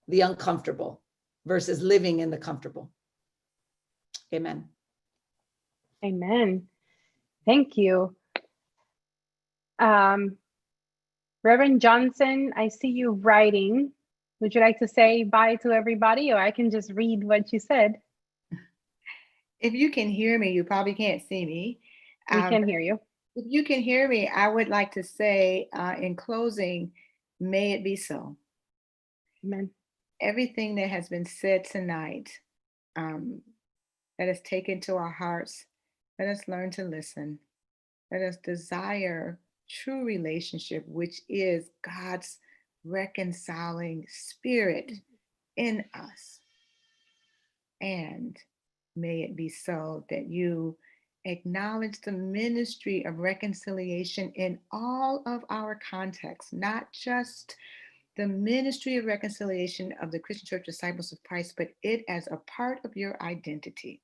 S3: the uncomfortable versus living in the comfortable. Amen.
S2: Amen. Thank you. Reverend Johnson, I see you writing. Would you like to say bye to everybody, or I can just read what you said?
S1: If you can hear me, you probably can't see me.
S2: We can hear you.
S1: If you can hear me, I would like to say in closing, may it be so.
S2: Amen.
S1: Everything that has been said tonight, let us take into our hearts. Let us learn to listen. Let us desire true relationship, which is God's reconciling spirit in us. And may it be so that you acknowledge the ministry of reconciliation in all of our contexts, not just the ministry of reconciliation of the Christian Church Disciples of Christ, but it as a part of your identity,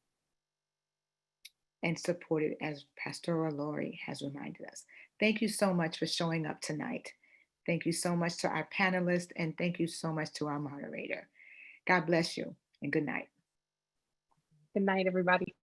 S1: and supported, as Pastor Lori has reminded us. Thank you so much for showing up tonight. Thank you so much to our panelists, and thank you so much to our moderator. God bless you, and good night.
S2: Good night, everybody.